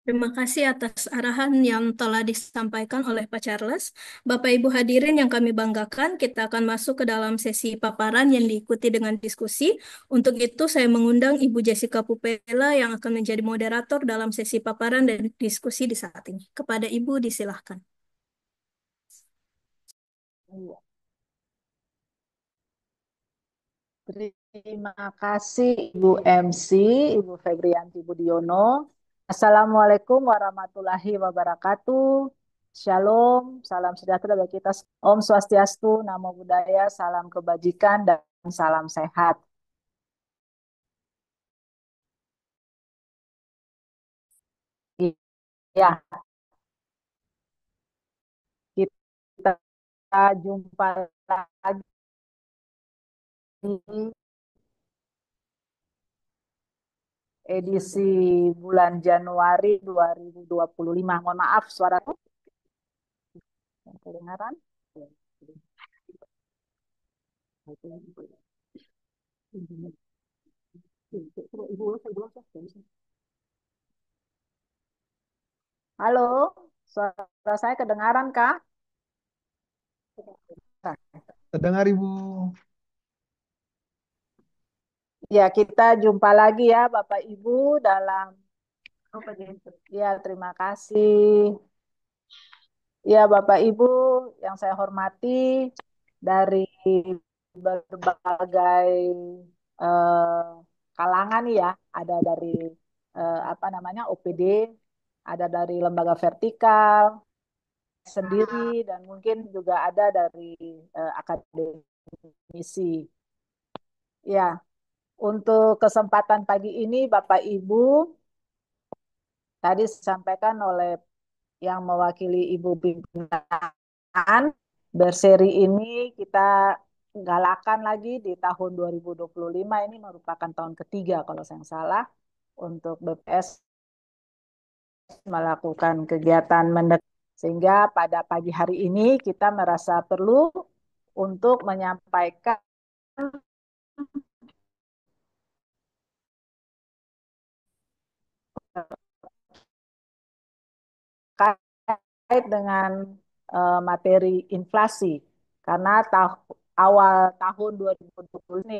Terima kasih atas arahan yang telah disampaikan oleh Pak Charles. Bapak Ibu hadirin yang kami banggakan, kita akan masuk ke dalam sesi paparan yang diikuti dengan diskusi. Untuk itu, saya mengundang Ibu Jessica Pupela yang akan menjadi moderator dalam sesi paparan dan diskusi di saat ini. Kepada Ibu, disilahkan. Iya. Terima kasih Ibu MC, Ibu Febrianti Budiono. Assalamualaikum warahmatullahi wabarakatuh. Shalom, salam sejahtera bagi kita. Om Swastiastu, Namo Buddhaya, salam kebajikan dan salam sehat. Iya, kita jumpa lagi edisi bulan Januari 2025. Mohon maaf suaraku yang kedengaran. Halo, suara saya kedengaran kah? Terdengar Ibu. Ya, kita jumpa lagi ya Bapak Ibu dalam ya terima kasih. Ya Bapak Ibu yang saya hormati dari berbagai eh, kalangan ya, ada dari apa namanya OPD, ada dari lembaga vertikal sendiri dan mungkin juga ada dari akademisi. Ya, untuk kesempatan pagi ini Bapak Ibu tadi disampaikan oleh yang mewakili Ibu pimpinan berseri ini kita galakan lagi di tahun 2025 ini merupakan tahun ketiga kalau saya nggak salah untuk BPS melakukan kegiatan mendekat sehingga pada pagi hari ini kita merasa perlu untuk menyampaikan terkait dengan materi inflasi karena awal tahun 2020 ini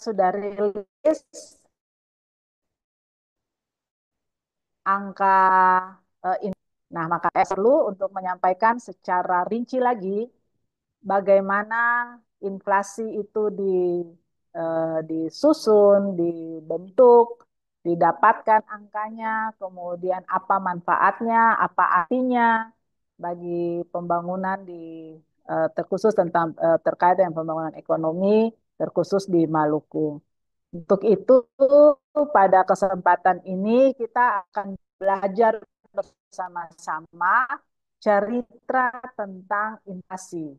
sudah rilis angka nah maka perlu untuk menyampaikan secara rinci lagi bagaimana inflasi itu disusun, dibentuk, didapatkan angkanya, kemudian apa manfaatnya, apa artinya bagi pembangunan terkhusus tentang terkait dengan pembangunan ekonomi terkhusus di Maluku. Untuk itu, pada kesempatan ini kita akan belajar bersama-sama cerita tentang inflasi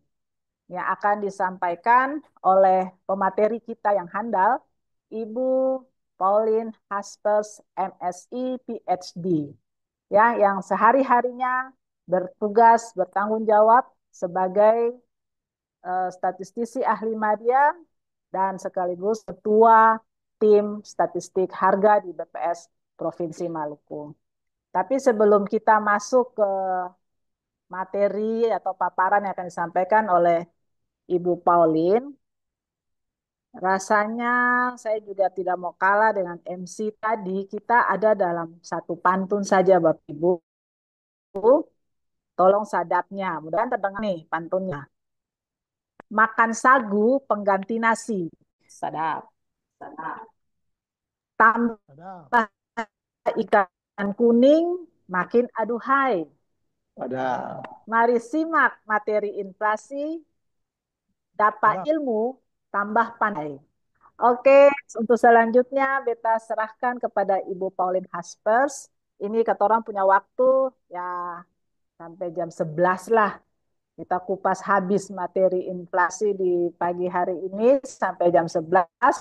yang akan disampaikan oleh pemateri kita yang handal, Ibu Pauline Haspers, MSI, PhD, ya, yang sehari-harinya bertugas bertanggung jawab sebagai statistisi ahli media dan sekaligus ketua tim statistik harga di BPS Provinsi Maluku. Tapi sebelum kita masuk ke materi atau paparan yang akan disampaikan oleh Ibu Pauline, rasanya saya juga tidak mau kalah dengan MC tadi. Kita ada dalam satu pantun saja, Bapak Ibu. Tolong sadapnya. Mudah-mudahan terdengar nih pantunnya. Makan sagu pengganti nasi. Sadap. Tambah Ada. ikan kuning makin aduhai. Ada. Mari simak materi inflasi, dapat Ada. ilmu, tambah pandai. Oke, untuk selanjutnya beta serahkan kepada Ibu Pauline Haspers. Ini kata orang punya waktu ya sampai jam 11 lah. Kita kupas habis materi inflasi di pagi hari ini sampai jam 11.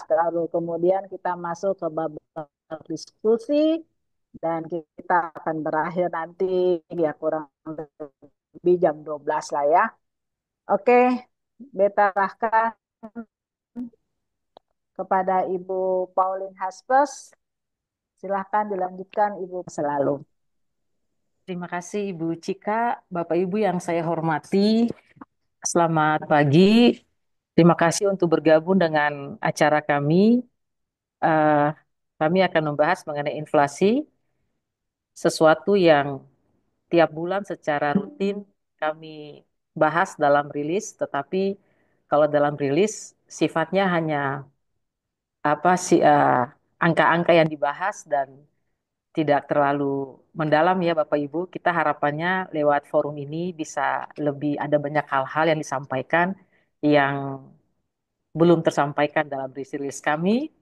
Lalu kemudian kita masuk ke babak diskusi dan kita akan berakhir nanti ya kurang lebih jam 12 lah ya. Oke, beta serahkan kepada Ibu Pauline Haspers. Silahkan dilanjutkan Ibu selalu. Terima kasih Ibu Cika, Bapak Ibu yang saya hormati. Selamat pagi. Terima kasih untuk bergabung dengan acara kami. Eh, Kami akan membahas mengenai inflasi, sesuatu yang tiap bulan secara rutin kami bahas dalam rilis, tetapi kalau dalam rilis sifatnya hanya apa sih angka-angka yang dibahas dan tidak terlalu mendalam ya Bapak Ibu. Kita harapannya lewat forum ini bisa lebih ada banyak hal-hal yang disampaikan yang belum tersampaikan dalam rilis kami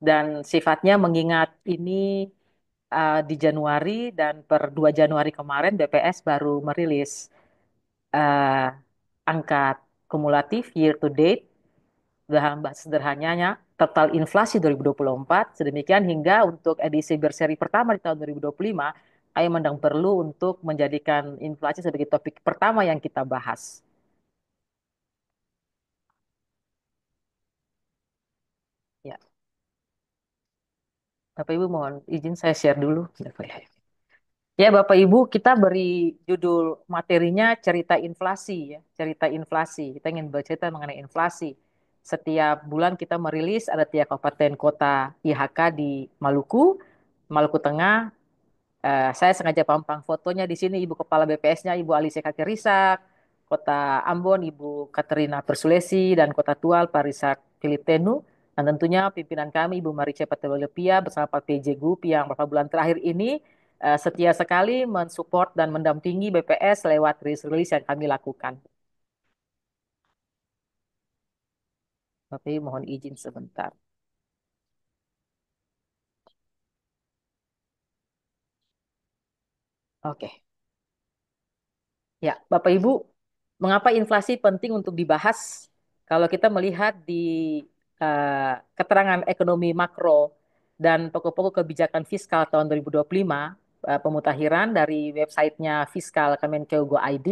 dan sifatnya mengingat ini di Januari dan per 2 Januari kemarin BPS baru merilis uh, angka kumulatif year to date dalam bahasa sederhananya total inflasi 2024 sedemikian hingga untuk edisi berseri pertama di tahun 2025 kami memandang perlu untuk menjadikan inflasi sebagai topik pertama yang kita bahas. Ya, Bapak Ibu mohon izin saya share dulu. Ya, Bapak Ibu, kita beri judul materinya cerita inflasi ya, cerita inflasi. Kita ingin bercerita mengenai inflasi. Setiap bulan kita merilis ada tiap kabupaten kota IHK di Maluku, Maluku Tengah. Saya sengaja pampang fotonya di sini Ibu Kepala BPS-nya Ibu Alice Kakerisak, Kota Ambon Ibu Katerina Persulesi dan Kota Tual Pak Risak Filiptenu dan tentunya pimpinan kami Ibu Marice Patelolepia bersama Pak PJ Group yang beberapa bulan terakhir ini setia sekali mensupport dan mendampingi BPS lewat rilis-rilis yang kami lakukan. Bapak Ibu mohon izin sebentar. Oke. Ya, Bapak Ibu, mengapa inflasi penting untuk dibahas? Kalau kita melihat di keterangan ekonomi makro dan pokok-pokok kebijakan fiskal tahun 2025, pemutakhiran dari websitenya Fiskal Kemenkeu.go.id,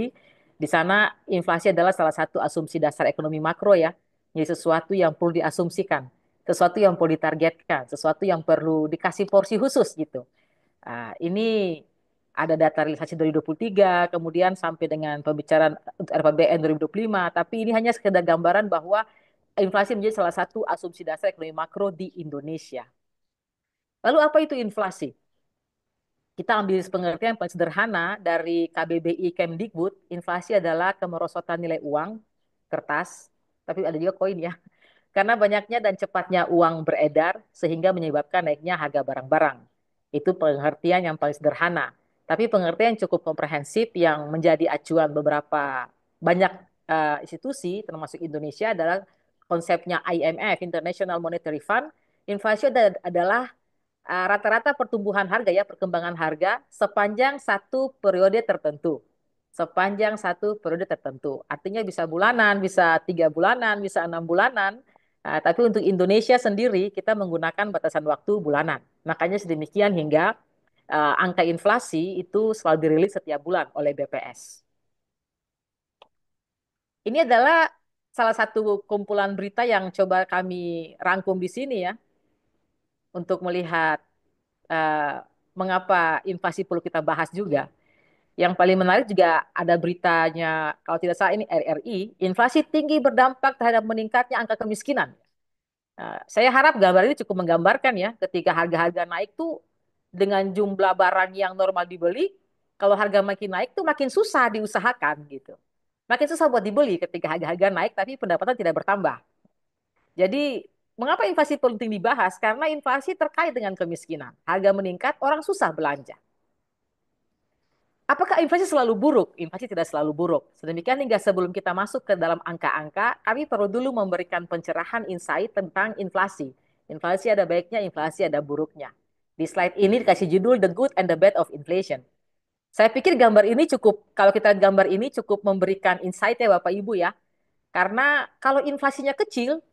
di sana inflasi adalah salah satu asumsi dasar ekonomi makro ya, jadi sesuatu yang perlu diasumsikan, sesuatu yang perlu ditargetkan, sesuatu yang perlu dikasih porsi khusus gitu. Ini ada data realisasi 2023, kemudian sampai dengan pembicaraan RPBN 2025, tapi ini hanya sekedar gambaran bahwa inflasi menjadi salah satu asumsi dasar ekonomi makro di Indonesia. Lalu apa itu inflasi? Kita ambil pengertian yang paling sederhana dari KBBI Kemdikbud, inflasi adalah kemerosotan nilai uang, kertas, tapi ada juga koin ya, karena banyaknya dan cepatnya uang beredar sehingga menyebabkan naiknya harga barang-barang. Itu pengertian yang paling sederhana. Tapi pengertian yang cukup komprehensif yang menjadi acuan beberapa banyak institusi termasuk Indonesia adalah konsepnya IMF, International Monetary Fund. Inflasi adalah rata-rata pertumbuhan harga ya, perkembangan harga sepanjang satu periode tertentu. Sepanjang satu periode tertentu. Artinya bisa bulanan, bisa 3 bulanan, bisa 6 bulanan. Tapi untuk Indonesia sendiri kita menggunakan batasan waktu bulanan. Makanya sedemikian hingga angka inflasi itu selalu dirilis setiap bulan oleh BPS. Ini adalah salah satu kumpulan berita yang coba kami rangkum di sini ya untuk melihat mengapa inflasi perlu kita bahas juga. Yang paling menarik juga ada beritanya, kalau tidak salah ini RRI, inflasi tinggi berdampak terhadap meningkatnya angka kemiskinan. Saya harap gambar ini cukup menggambarkan ya, ketika harga-harga naik tuh dengan jumlah barang yang normal dibeli, kalau harga makin naik tuh makin susah diusahakan gitu. Makin susah buat dibeli ketika harga-harga naik tapi pendapatan tidak bertambah. Jadi mengapa inflasi penting dibahas? Karena inflasi terkait dengan kemiskinan. Harga meningkat, orang susah belanja. Apakah inflasi selalu buruk? Inflasi tidak selalu buruk. Sedemikian hingga sebelum kita masuk ke dalam angka-angka, kami perlu dulu memberikan pencerahan insight tentang inflasi. Inflasi ada baiknya, inflasi ada buruknya. Di slide ini dikasih judul The Good and the Bad of Inflation. Saya pikir gambar ini cukup, kalau kita gambar ini cukup memberikan insight ya Bapak Ibu ya. Karena kalau inflasinya kecil,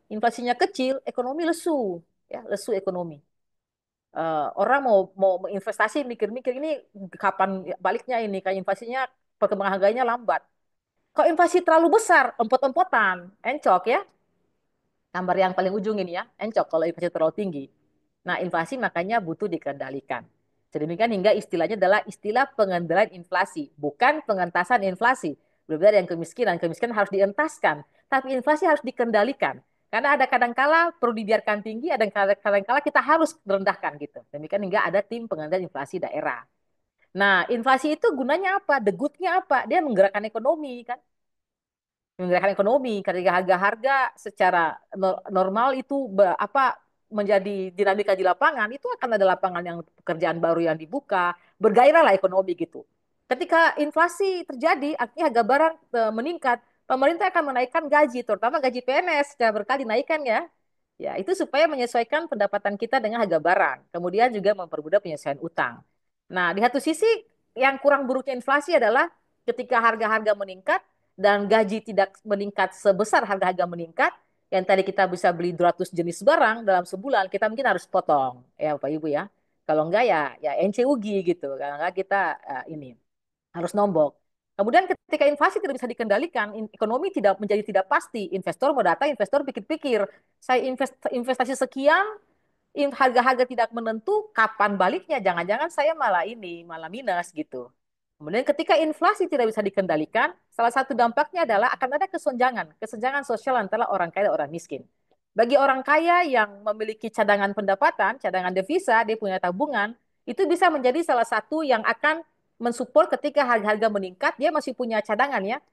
ekonomi lesu, ya lesu ekonomi. Orang mau investasi mikir-mikir ini kapan baliknya ini kayak inflasinya perkembangan harganya lambat. Kalau inflasi terlalu besar, empot-empotan, encok ya. Gambar yang paling ujung ini ya, encok kalau inflasi terlalu tinggi. Nah, inflasi makanya butuh dikendalikan. Sedemikian hingga istilahnya adalah istilah pengendalian inflasi, bukan pengentasan inflasi. Berbeda dengan kemiskinan, kemiskinan harus dientaskan, tapi inflasi harus dikendalikan. Karena ada kadangkala perlu dibiarkan tinggi, ada kadangkala kita harus rendahkan gitu. Demikian hingga ada tim pengendalian inflasi daerah. Nah, inflasi itu gunanya apa? Degutnya apa? Dia menggerakkan ekonomi kan, menggerakkan ekonomi ketika harga-harga secara normal itu menjadi dinamika di lapangan, itu akan ada lapangan yang pekerjaan baru yang dibuka, bergairah lah ekonomi gitu. Ketika inflasi terjadi, artinya harga barang meningkat, pemerintah akan menaikkan gaji, terutama gaji PNS secara berkali naikkan ya. Ya, itu supaya menyesuaikan pendapatan kita dengan harga barang. Kemudian juga mempermudah penyesuaian utang. Nah, di satu sisi yang kurang buruknya inflasi adalah ketika harga-harga meningkat, dan gaji tidak meningkat sebesar harga-harga meningkat, yang tadi kita bisa beli 200 jenis barang dalam sebulan, kita mungkin harus potong, ya Bapak Ibu ya. Kalau enggak ya NCUG gitu. Kalau enggak kita ini harus nombok. Kemudian ketika inflasi tidak bisa dikendalikan, ekonomi tidak pasti. Investor mau datang, investor pikir-pikir, saya investasi sekian, harga-harga tidak menentu, kapan baliknya? Jangan-jangan saya malah minus gitu. Kemudian ketika inflasi tidak bisa dikendalikan, salah satu dampaknya adalah akan ada kesenjangan sosial antara orang kaya dan orang miskin. Bagi orang kaya yang memiliki cadangan pendapatan, cadangan devisa, dia punya tabungan, itu bisa menjadi salah satu yang akan mensupport ketika harga-harga meningkat, dia masih punya cadangan ya,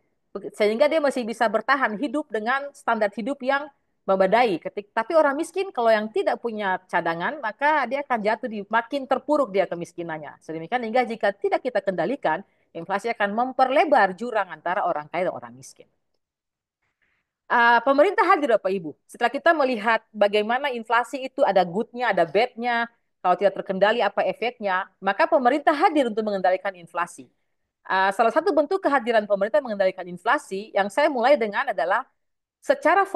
sehingga dia masih bisa bertahan hidup dengan standar hidup yang membadai. Tapi orang miskin kalau yang tidak punya cadangan, maka dia akan jatuh di makin terpuruk dia kemiskinannya. Sedemikian hingga jika tidak kita kendalikan, inflasi akan memperlebar jurang antara orang kaya dan orang miskin. Pemerintah hadir Bapak Ibu. Setelah kita melihat bagaimana inflasi itu ada good-nya, ada bad-nya, kalau tidak terkendali apa efeknya, maka pemerintah hadir untuk mengendalikan inflasi. Salah satu bentuk kehadiran pemerintah mengendalikan inflasi yang saya mulai dengan adalah secara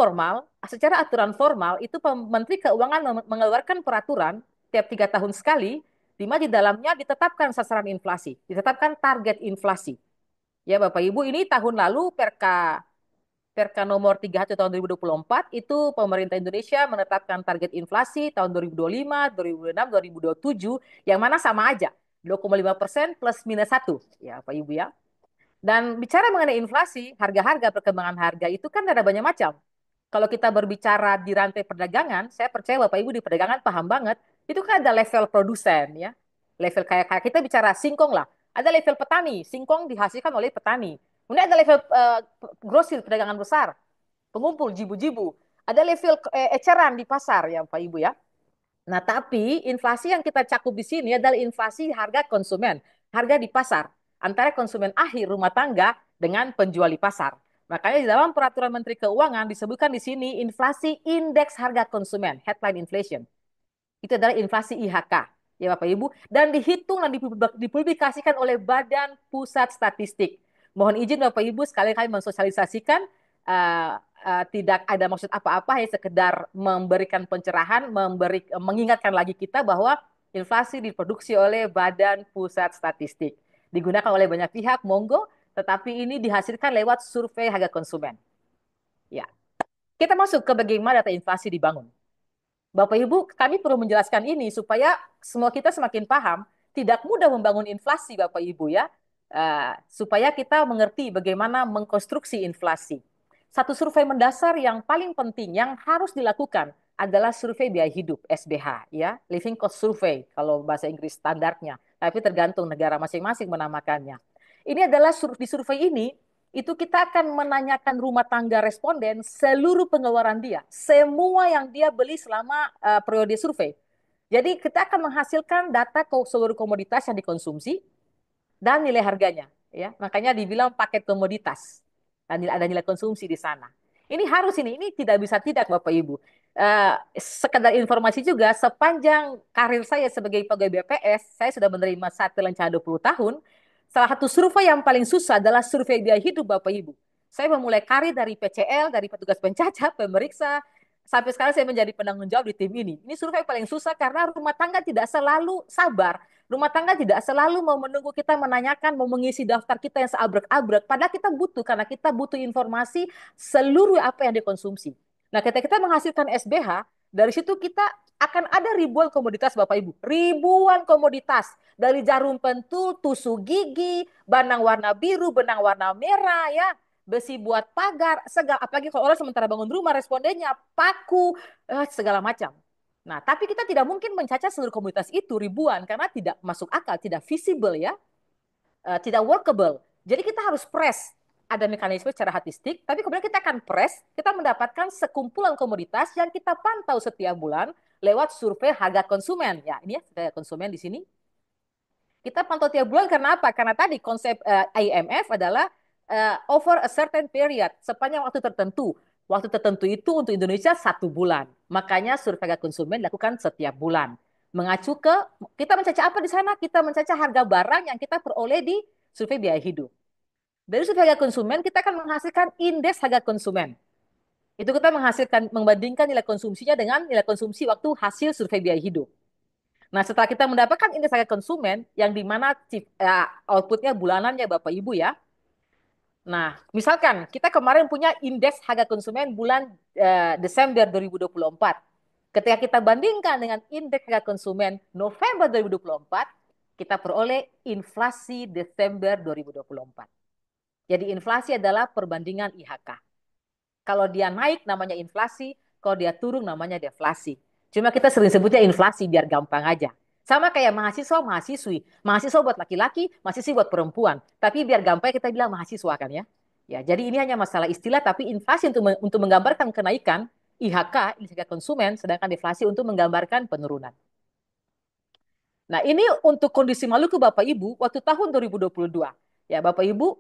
aturan formal itu Menteri Keuangan mengeluarkan peraturan tiap 3 tahun sekali, di mana di dalamnya ditetapkan sasaran inflasi, ditetapkan target inflasi. Ya Bapak Ibu, ini tahun lalu Perka nomor 31 tahun 2024 itu pemerintah Indonesia menetapkan target inflasi tahun 2025, 2026, 2027 yang mana sama aja 2,5% plus minus 1 ya Pak Ibu ya. Dan bicara mengenai inflasi, harga-harga perkembangan harga itu kan ada banyak macam. Kalau kita berbicara di rantai perdagangan, saya percaya Bapak Ibu di perdagangan paham banget, itu kan ada level produsen ya. Level kayak kita bicara singkong lah. Ada level petani, singkong dihasilkan oleh petani. Kemudian ada level grosir perdagangan besar, pengumpul jibu-jibu. Ada level eceran di pasar ya Pak Ibu ya. Nah, tapi inflasi yang kita cakup di sini adalah inflasi harga konsumen, harga di pasar, antara konsumen akhir rumah tangga dengan penjual di pasar. Makanya di dalam peraturan Menteri Keuangan disebutkan di sini inflasi indeks harga konsumen, headline inflation. Itu adalah inflasi IHK, ya Bapak Ibu, dan dihitung dan dipublikasikan oleh Badan Pusat Statistik. Mohon izin Bapak Ibu sekali-kali mensosialisasikan, tidak ada maksud apa-apa, ya sekedar memberikan pencerahan, mengingatkan lagi kita bahwa inflasi diproduksi oleh Badan Pusat Statistik. Digunakan oleh banyak pihak, monggo, tetapi ini dihasilkan lewat survei harga konsumen. Ya. Kita masuk ke bagaimana data inflasi dibangun. Bapak Ibu, kami perlu menjelaskan ini supaya semua kita semakin paham. Tidak mudah membangun inflasi, Bapak Ibu ya, supaya kita mengerti bagaimana mengkonstruksi inflasi. Satu survei mendasar yang paling penting yang harus dilakukan adalah survei biaya hidup (SBH) ya, Living Cost Survey kalau bahasa Inggris standarnya. Tapi tergantung negara masing-masing menamakannya. Ini adalah di survei ini itu kita akan menanyakan rumah tangga responden seluruh pengeluaran dia, semua yang dia beli selama periode survei. Jadi kita akan menghasilkan data seluruh komoditas yang dikonsumsi dan nilai harganya, ya. Makanya dibilang paket komoditas dan ada nilai konsumsi di sana. Ini tidak bisa tidak Bapak Ibu. Sekedar informasi juga, sepanjang karir saya sebagai pegawai BPS, saya sudah menerima satu lencana 20 tahun. Salah satu survei yang paling susah adalah survei biaya hidup Bapak Ibu. Saya memulai karir dari PCL, dari petugas pencacat, pemeriksa, sampai sekarang saya menjadi penanggung jawab di tim ini. Ini survei paling susah karena rumah tangga tidak selalu sabar. Rumah tangga tidak selalu mau menunggu kita menanyakan, mau mengisi daftar kita yang seabrek-abrek. Padahal kita butuh, karena kita butuh informasi seluruh apa yang dikonsumsi. Nah, ketika kita menghasilkan SBH, dari situ kita akan ada ribuan komoditas Bapak Ibu. Ribuan komoditas. Dari jarum pentul, tusuk gigi, benang warna biru, benang warna merah, ya, besi buat pagar, segala, apalagi kalau orang sementara bangun rumah, respondennya paku, segala macam. Nah, tapi kita tidak mungkin mencacat seluruh komunitas itu ribuan karena tidak masuk akal, tidak visible, ya, tidak workable. Jadi kita harus press. Ada mekanisme secara statistik, tapi kemudian kita akan press, kita mendapatkan sekumpulan komoditas yang kita pantau setiap bulan lewat survei harga konsumen. Ya, ini ya, harga konsumen di sini. Kita pantau tiap bulan karena apa? Karena tadi konsep IMF adalah over a certain period, sepanjang waktu tertentu. Waktu tertentu itu untuk Indonesia 1 bulan. Makanya survei harga konsumen dilakukan setiap bulan. Mengacu ke, kita mencacah apa di sana? Kita mencacah harga barang yang kita peroleh di survei biaya hidup. Dari survei harga konsumen, kita akan menghasilkan indeks harga konsumen. Itu kita menghasilkan, membandingkan nilai konsumsinya dengan nilai konsumsi waktu hasil survei biaya hidup. Nah, setelah kita mendapatkan indeks harga konsumen, yang di mana outputnya bulanannya Bapak Ibu, ya. Nah, misalkan kita kemarin punya indeks harga konsumen bulan Desember 2024. Ketika kita bandingkan dengan indeks harga konsumen November 2024, kita peroleh inflasi Desember 2024. Jadi inflasi adalah perbandingan IHK. Kalau dia naik namanya inflasi, kalau dia turun namanya deflasi. Cuma kita sering sebutnya inflasi biar gampang aja. Sama kayak mahasiswa, mahasiswi. Mahasiswa buat laki-laki, mahasiswi buat perempuan. Tapi biar gampang kita bilang mahasiswa kan, ya. Ya, jadi ini hanya masalah istilah, tapi inflasi untuk menggambarkan kenaikan IHK, indeks konsumen, sedangkan deflasi untuk menggambarkan penurunan. Nah, ini untuk kondisi Maluku Bapak Ibu waktu tahun 2022. Ya, Bapak Ibu,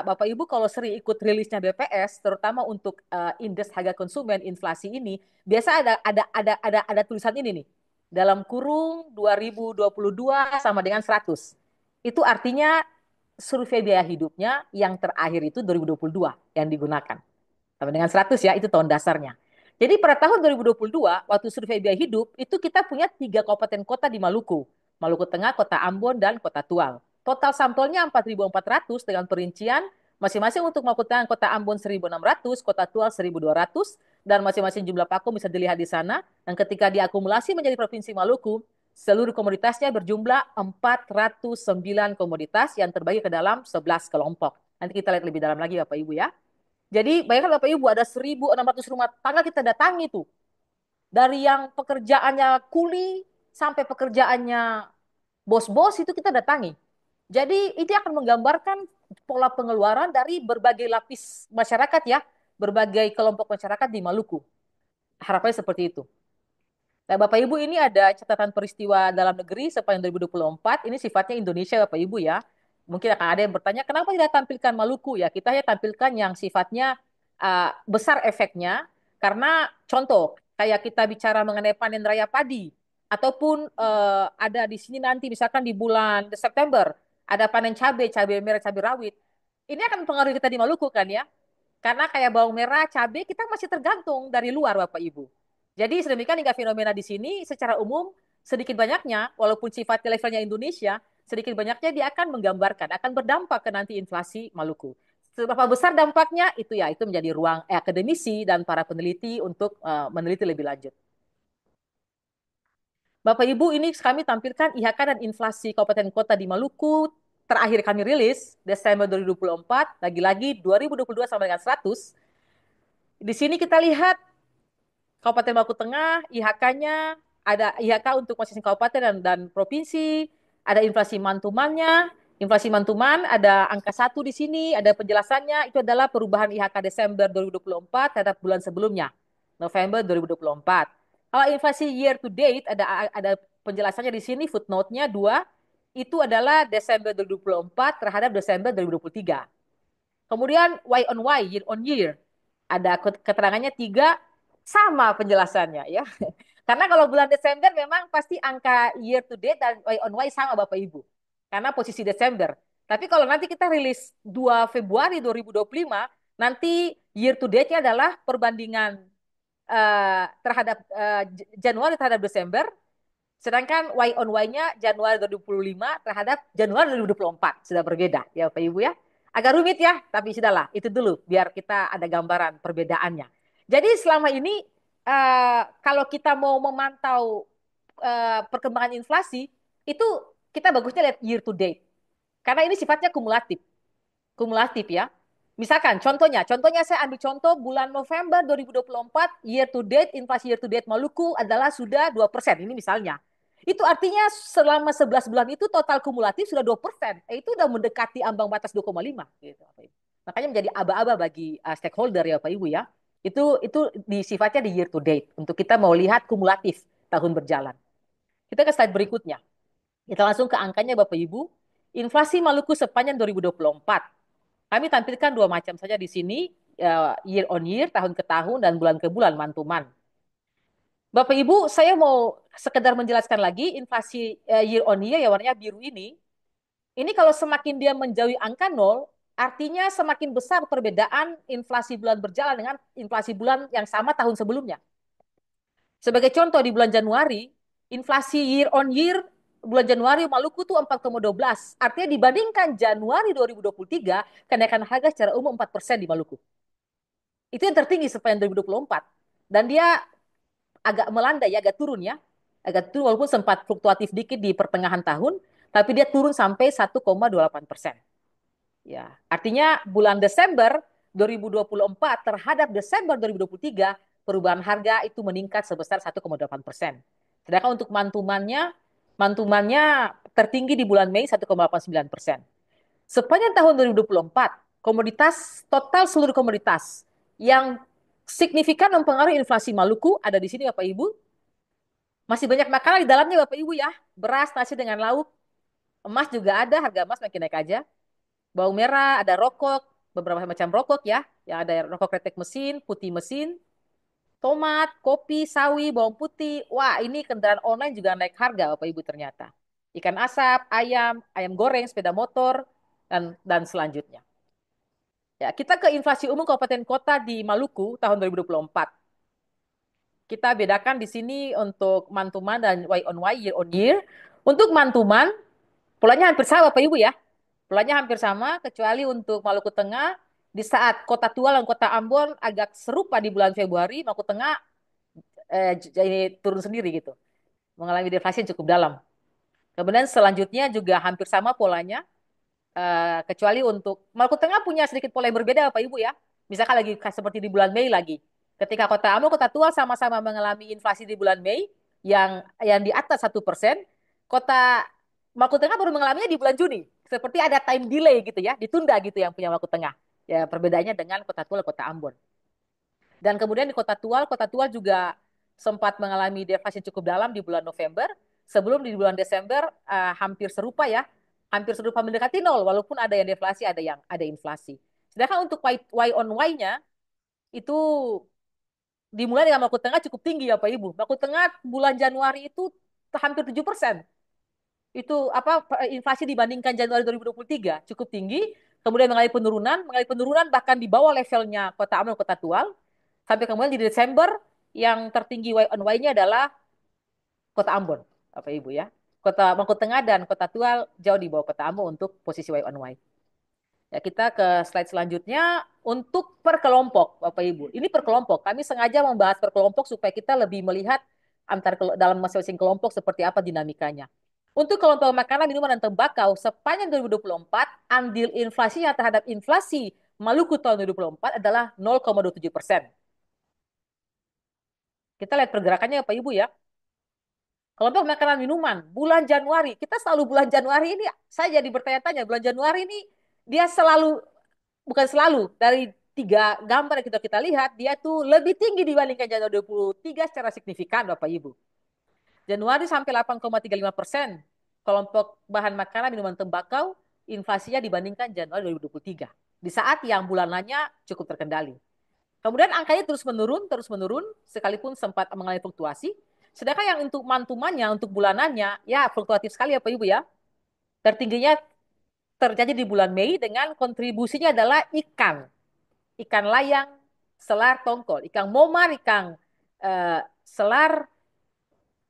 Bapak Ibu kalau sering ikut rilisnya BPS, terutama untuk indeks harga konsumen inflasi ini, biasa ada tulisan ini nih. Dalam kurung 2022 sama dengan 100. Itu artinya survei biaya hidupnya yang terakhir itu 2022 yang digunakan. Sama dengan 100, ya, itu tahun dasarnya. Jadi pada tahun 2022, waktu survei biaya hidup, itu kita punya 3 kabupaten kota di Maluku. Maluku Tengah, Kota Ambon, dan Kota Tual. Total sampelnya 4.400 dengan perincian masing-masing untuk Maluku Tengah, Kota Ambon 1.600, Kota Tual 1.200, dan masing-masing jumlah paku bisa dilihat di sana. Dan ketika diakumulasi menjadi Provinsi Maluku, seluruh komoditasnya berjumlah 409 komoditas yang terbagi ke dalam 11 kelompok. Nanti kita lihat lebih dalam lagi Bapak Ibu, ya. Jadi bayangkan Bapak Ibu ada 1.600 rumah tangga kita datangi tuh. Dari yang pekerjaannya kuli sampai pekerjaannya bos-bos itu kita datangi. Jadi ini akan menggambarkan pola pengeluaran dari berbagai lapis masyarakat, ya. Berbagai kelompok masyarakat di Maluku. Harapannya seperti itu. Nah, Bapak Ibu, ini ada catatan peristiwa dalam negeri sepanjang 2024. Ini sifatnya Indonesia, Bapak Ibu, ya. Mungkin akan ada yang bertanya, kenapa tidak tampilkan Maluku? Ya, kita hanya tampilkan yang sifatnya besar efeknya. Karena contoh, kayak kita bicara mengenai panen raya padi. Ataupun ada di sini nanti, misalkan di bulan September, ada panen cabai merah, cabai rawit. Ini akan mempengaruhi kita di Maluku, kan, ya. Karena kayak bawang merah, cabai, kita masih tergantung dari luar, Bapak Ibu. Jadi sedemikian hingga fenomena di sini secara umum sedikit banyaknya, walaupun sifat levelnya Indonesia, sedikit banyaknya dia akan menggambarkan, akan berdampak ke nanti inflasi Maluku. Seberapa besar dampaknya itu, ya, itu menjadi ruang akademisi dan para peneliti untuk meneliti lebih lanjut. Bapak Ibu, ini kami tampilkan IHK dan inflasi kabupaten kota di Maluku terakhir kami rilis Desember 2024, lagi-lagi 2022 sama dengan 100. Di sini kita lihat Kabupaten Maluku Tengah, IHK-nya, ada IHK untuk masing-masing kabupaten dan provinsi, ada inflasi mantumannya. Inflasi mantuman ada angka 1 di sini, ada penjelasannya, itu adalah perubahan IHK Desember 2024 terhadap bulan sebelumnya, November 2024. Kalau inflasi year to date, ada penjelasannya di sini, footnote-nya 2, itu adalah Desember 2024 terhadap Desember 2023. Kemudian Y on Y, year on year, ada keterangannya 3, sama penjelasannya, ya. Karena kalau bulan Desember memang pasti angka year to date dan Y on Y sama Bapak Ibu. Karena posisi Desember. Tapi kalau nanti kita rilis 2 Februari 2025, nanti year to date-nya adalah perbandingan terhadap Januari terhadap Desember, sedangkan Y on Y-nya Januari 2025 terhadap Januari 2024 sudah berbeda, ya Bapak Ibu, ya. Agak rumit, ya, tapi sudahlah, itu dulu biar kita ada gambaran perbedaannya. Jadi selama ini kalau kita mau memantau perkembangan inflasi itu kita bagusnya lihat year to date. Karena ini sifatnya kumulatif. Kumulatif ya. Misalkan contohnya saya ambil contoh bulan November 2024 year to date inflasi year to date Maluku adalah sudah 2%. Ini misalnya. Itu artinya selama 11 bulan itu total kumulatif sudah 2%. Itu udah mendekati ambang batas 2,5 gitu. Makanya menjadi aba-aba bagi stakeholder ya Pak Ibu ya. Itu sifatnya di year to date untuk kita mau lihat kumulatif tahun berjalan. Kita ke slide berikutnya. Kita langsung ke angkanya Bapak Ibu. Inflasi Maluku sepanjang 2024. Kami tampilkan dua macam saja di sini, year on year, tahun ke tahun, dan bulan ke bulan, mantuman. Bapak Ibu, saya mau sekedar menjelaskan lagi inflasi year on year yang warnanya biru ini kalau semakin dia menjauhi angka nol, artinya semakin besar perbedaan inflasi bulan berjalan dengan inflasi bulan yang sama tahun sebelumnya. Sebagai contoh di bulan Januari, inflasi year on year bulan Januari Maluku tuh 4,12. Artinya dibandingkan Januari 2023, kenaikan harga secara umum 4% di Maluku. Itu yang tertinggi sepanjang 2024. Dan dia agak melandai, agak turun ya. Agak turun walaupun sempat fluktuatif dikit di pertengahan tahun, tapi dia turun sampai 1,28%. Ya, artinya bulan Desember 2024 terhadap Desember 2023 perubahan harga itu meningkat sebesar 1,8%. Sedangkan untuk mantumannya tertinggi di bulan Mei 1,89%. Sepanjang tahun 2024, total seluruh komoditas yang signifikan mempengaruhi inflasi Maluku ada di sini Bapak Ibu. Masih banyak makanan di dalamnya Bapak Ibu ya. Beras, nasi dengan lauk, emas juga ada, harga emas makin naik aja. Bawang merah, ada rokok, beberapa macam rokok ya. Yang ada rokok kretek mesin, putih mesin, tomat, kopi, sawi, bawang putih. Wah, ini kendaraan online juga naik harga Bapak Ibu ternyata. Ikan asap, ayam goreng, sepeda motor, dan selanjutnya. Ya, kita ke inflasi umum kabupaten kota di Maluku tahun 2024. Kita bedakan di sini untuk mantuman dan Y on Y, year on year. Untuk mantuman, polanya hampir sama Bapak Ibu ya. Polanya hampir sama, kecuali untuk Maluku Tengah, di saat Kota Tua dan Kota Ambon agak serupa di bulan Februari, Maluku Tengah jadi turun sendiri gitu. Mengalami deflasi yang cukup dalam. Kemudian selanjutnya juga hampir sama polanya, kecuali untuk Maluku Tengah punya sedikit pola yang berbeda Bapak Ibu ya. Misalkan lagi seperti di bulan Mei lagi. Ketika Kota Ambon, Kota Tua sama-sama mengalami inflasi di bulan Mei yang di atas 1%, Kota Maluku Tengah baru mengalaminya di bulan Juni. Seperti ada time delay gitu ya, ditunda gitu yang punya Maluku Tengah. Ya perbedaannya dengan Kota Tua dan Kota Ambon. Dan kemudian di Kota Tua juga sempat mengalami deflasi cukup dalam di bulan November. Sebelum di bulan Desember hampir serupa ya, hampir serupa mendekati nol, walaupun ada yang deflasi, ada inflasi. Sedangkan untuk Y on Y-nya itu dimulai dengan Maluku Tengah cukup tinggi ya Pak Ibu. Maluku Tengah bulan Januari itu hampir 7%. Itu apa inflasi dibandingkan Januari 2023 cukup tinggi, kemudian mengalami penurunan bahkan di bawah levelnya Kota Ambon, Kota Tual, sampai kemudian di Desember yang tertinggi Y on Y-nya adalah Kota Ambon, Bapak Ibu ya. Kota Maluku Tengah dan Kota Tual jauh di bawah Kota Ambon untuk posisi Y on Y. Ya, kita ke slide selanjutnya untuk per kelompok, Bapak Ibu. Ini per kelompok. Kami sengaja membahas per kelompok supaya kita lebih melihat dalam masing-masing kelompok seperti apa dinamikanya. Untuk kelompok makanan, minuman, dan tembakau, sepanjang 2024, andil inflasinya terhadap inflasi Maluku tahun 2024 adalah 0,27%. Kita lihat pergerakannya Bapak Ibu ya. Kelompok makanan minuman, bulan Januari, kita selalu bulan Januari ini, saya jadi bertanya-tanya, bulan Januari ini dia selalu, bukan selalu, dari 3 gambar yang kita lihat, dia tuh lebih tinggi dibandingkan Januari 2023 secara signifikan Bapak Ibu. Januari sampai 8,35%, kelompok bahan makanan, minuman, tembakau, inflasinya dibandingkan Januari 2023. Di saat yang bulanannya cukup terkendali. Kemudian angkanya terus menurun, sekalipun sempat mengalami fluktuasi. Sedangkan yang untuk mantumannya, untuk bulanannya, ya fluktuatif sekali ya Pak Ibu ya. Tertingginya terjadi di bulan Mei dengan kontribusinya adalah ikan layang, selar, tongkol, ikan momar, ikan selar,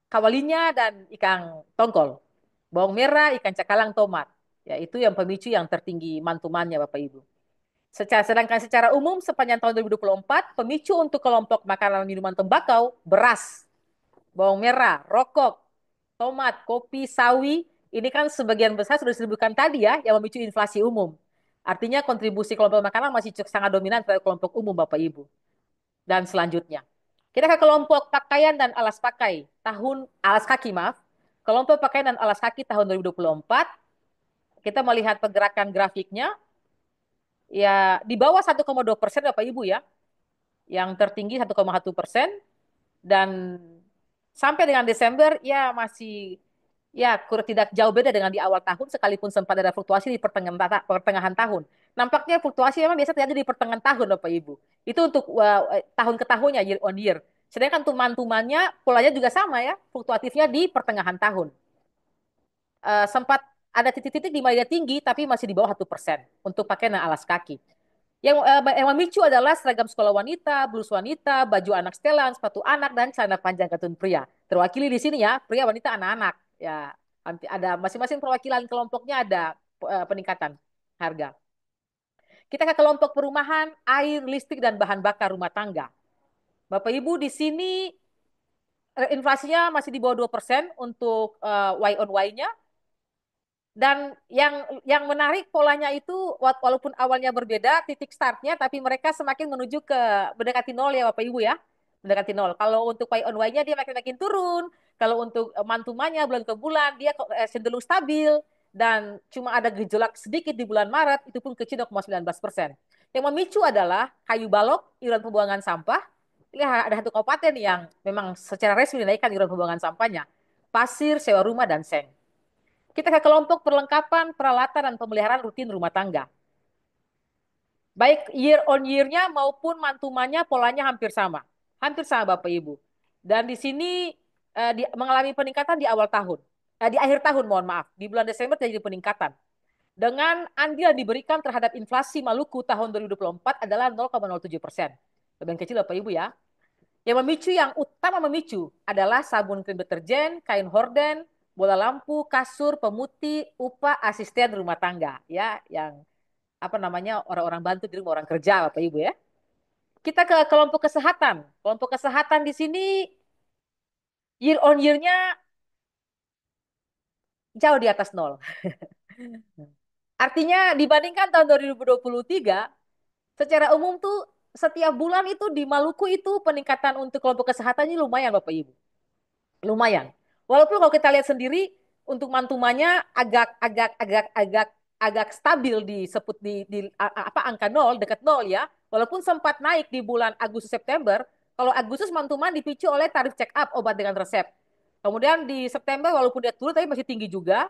kawalinya, dan ikan tongkol. Bawang merah, ikan cakalang, tomat. Ya, itu yang pemicu yang tertinggi mantumannya Bapak Ibu. Sedangkan secara umum sepanjang tahun 2024, pemicu untuk kelompok makanan minuman tembakau, beras, bawang merah, rokok, tomat, kopi, sawi, ini kan sebagian besar sudah disebutkan tadi ya, yang memicu inflasi umum. Artinya kontribusi kelompok makanan masih sangat dominan pada kelompok umum Bapak Ibu. Dan selanjutnya, kita ke kelompok pakaian dan alas pakai, alas kaki maaf. Kelompok pakaian dan alas kaki tahun 2024, kita melihat pergerakan grafiknya, ya di bawah 1,2% Bapak Ibu ya, yang tertinggi 1,1%, dan sampai dengan Desember ya masih ya kurang tidak jauh beda dengan di awal tahun sekalipun sempat ada fluktuasi di pertengahan tahun. Nampaknya fluktuasi memang biasa terjadi di pertengahan tahun Bapak Ibu. Itu untuk tahun ke tahunnya year on year. Sedangkan tuman-tumannya polanya juga sama ya, fluktuatifnya di pertengahan tahun. Sempat ada titik-titik di mana dia tinggi tapi masih di bawah 1% untuk pakaian dan alas kaki. Yang memicu adalah seragam sekolah wanita, blus wanita, baju anak setelan, sepatu anak, dan celana panjang katun pria. Terwakili di sini ya, pria, wanita, anak-anak. Ya, ada masing-masing perwakilan kelompoknya ada peningkatan harga. Kita ke kelompok perumahan, air, listrik, dan bahan bakar rumah tangga. Bapak Ibu di sini inflasinya masih di bawah 2% untuk Y on Y-nya. Dan yang menarik polanya itu walaupun awalnya berbeda titik startnya, tapi mereka semakin menuju ke mendekati nol ya Bapak Ibu ya, mendekati nol. Kalau untuk Y on Y-nya dia makin-makin turun. Kalau untuk mantumanya bulan ke bulan dia cenderung stabil dan cuma ada gejolak sedikit di bulan Maret itu pun kecil 0,19%. Yang memicu adalah kayu balok, iuran pembuangan sampah. Ya, ada satu kabupaten yang memang secara resmi dinaikkan iuran pembuangan sampahnya. Pasir, sewa rumah, dan seng. Kita ke kelompok perlengkapan, peralatan, dan pemeliharaan rutin rumah tangga. Baik year on year-nya maupun mantumannya polanya hampir sama. Hampir sama Bapak Ibu. Dan di sini mengalami peningkatan di awal tahun. Di akhir tahun mohon maaf. Di bulan Desember terjadi peningkatan. Dengan andil yang diberikan terhadap inflasi Maluku tahun 2024 adalah 0,07%. Lebih kecil Bapak Ibu ya. Yang utama memicu adalah sabun krim deterjen, kain horden, bola lampu, kasur, pemutih, upah asisten rumah tangga ya, yang apa namanya orang-orang bantu di rumah orang kerja Bapak Ibu ya. Kita ke kelompok kesehatan. Kelompok kesehatan di sini year on year-nya jauh di atas nol. Artinya dibandingkan tahun 2023, secara umum tuh setiap bulan itu di Maluku itu peningkatan untuk kelompok kesehatan ini lumayan Bapak Ibu. Lumayan. Walaupun kalau kita lihat sendiri untuk mantumannya agak stabil apa angka nol dekat nol ya. Walaupun sempat naik di bulan Agustus September, kalau Agustus mantuman dipicu oleh tarif check up obat dengan resep. Kemudian di September walaupun dia turun tapi masih tinggi juga.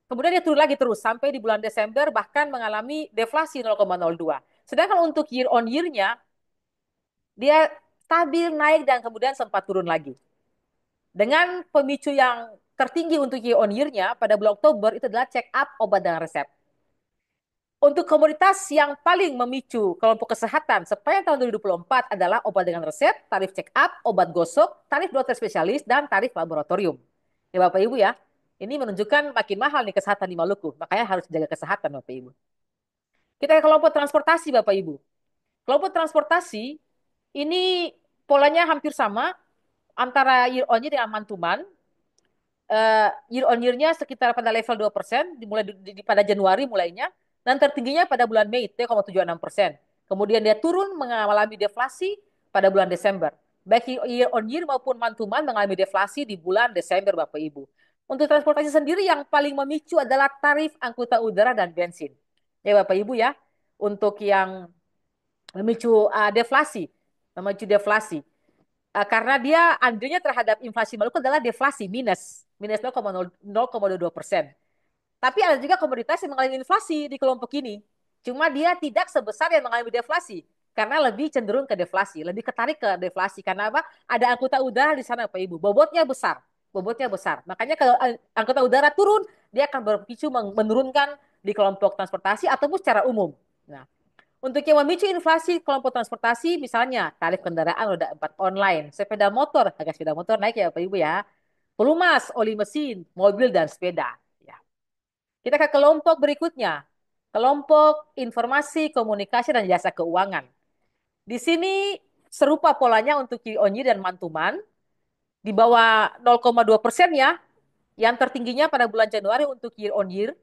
Kemudian dia turun lagi terus sampai di bulan Desember bahkan mengalami deflasi 0,02. Sedangkan untuk year on year-nya dia stabil naik dan kemudian sempat turun lagi. Dengan pemicu yang tertinggi untuk year on year-nya pada bulan Oktober itu adalah check up obat dengan resep. Untuk komoditas yang paling memicu kelompok kesehatan sepanjang tahun 2024 adalah obat dengan resep, tarif check up, obat gosok, tarif dokter spesialis, dan tarif laboratorium. Ya Bapak Ibu ya, ini menunjukkan makin mahal nih kesehatan di Maluku. Makanya harus jaga kesehatan Bapak Ibu. Kita ke kelompok transportasi Bapak Ibu. Kelompok transportasi ini polanya hampir sama antara year on year dengan mantuman. Year on year-nya sekitar pada level 2%, dimulai pada Januari mulainya, dan tertingginya pada bulan Mei, 3,76%. Kemudian dia turun mengalami deflasi pada bulan Desember. Baik year on year maupun mantuman mengalami deflasi di bulan Desember, Bapak Ibu. Untuk transportasi sendiri yang paling memicu adalah tarif angkutan udara dan bensin. Ya Bapak Ibu ya, untuk yang memicu deflasi. Karena dia andilnya terhadap inflasi Maluku adalah deflasi minus 0,02%. Tapi ada juga komoditas yang mengalami inflasi di kelompok ini. Cuma dia tidak sebesar yang mengalami deflasi karena lebih cenderung ke deflasi, lebih ketarik ke deflasi karena apa? Ada angkutan udara di sana Pak Ibu. Bobotnya besar. Makanya kalau angkutan udara turun, dia akan berpicu menurunkan di kelompok transportasi ataupun secara umum. Nah, untuk yang memicu inflasi kelompok transportasi, misalnya tarif kendaraan roda 4 online, harga sepeda motor naik ya Bapak Ibu ya. Pelumas, oli mesin, mobil, dan sepeda. Ya. Kita ke kelompok berikutnya. kelompok informasi, komunikasi, dan jasa keuangan. Di sini serupa polanya untuk year on year dan month to month. Di bawah 0,2% ya. Yang tertingginya pada bulan Januari untuk year on year.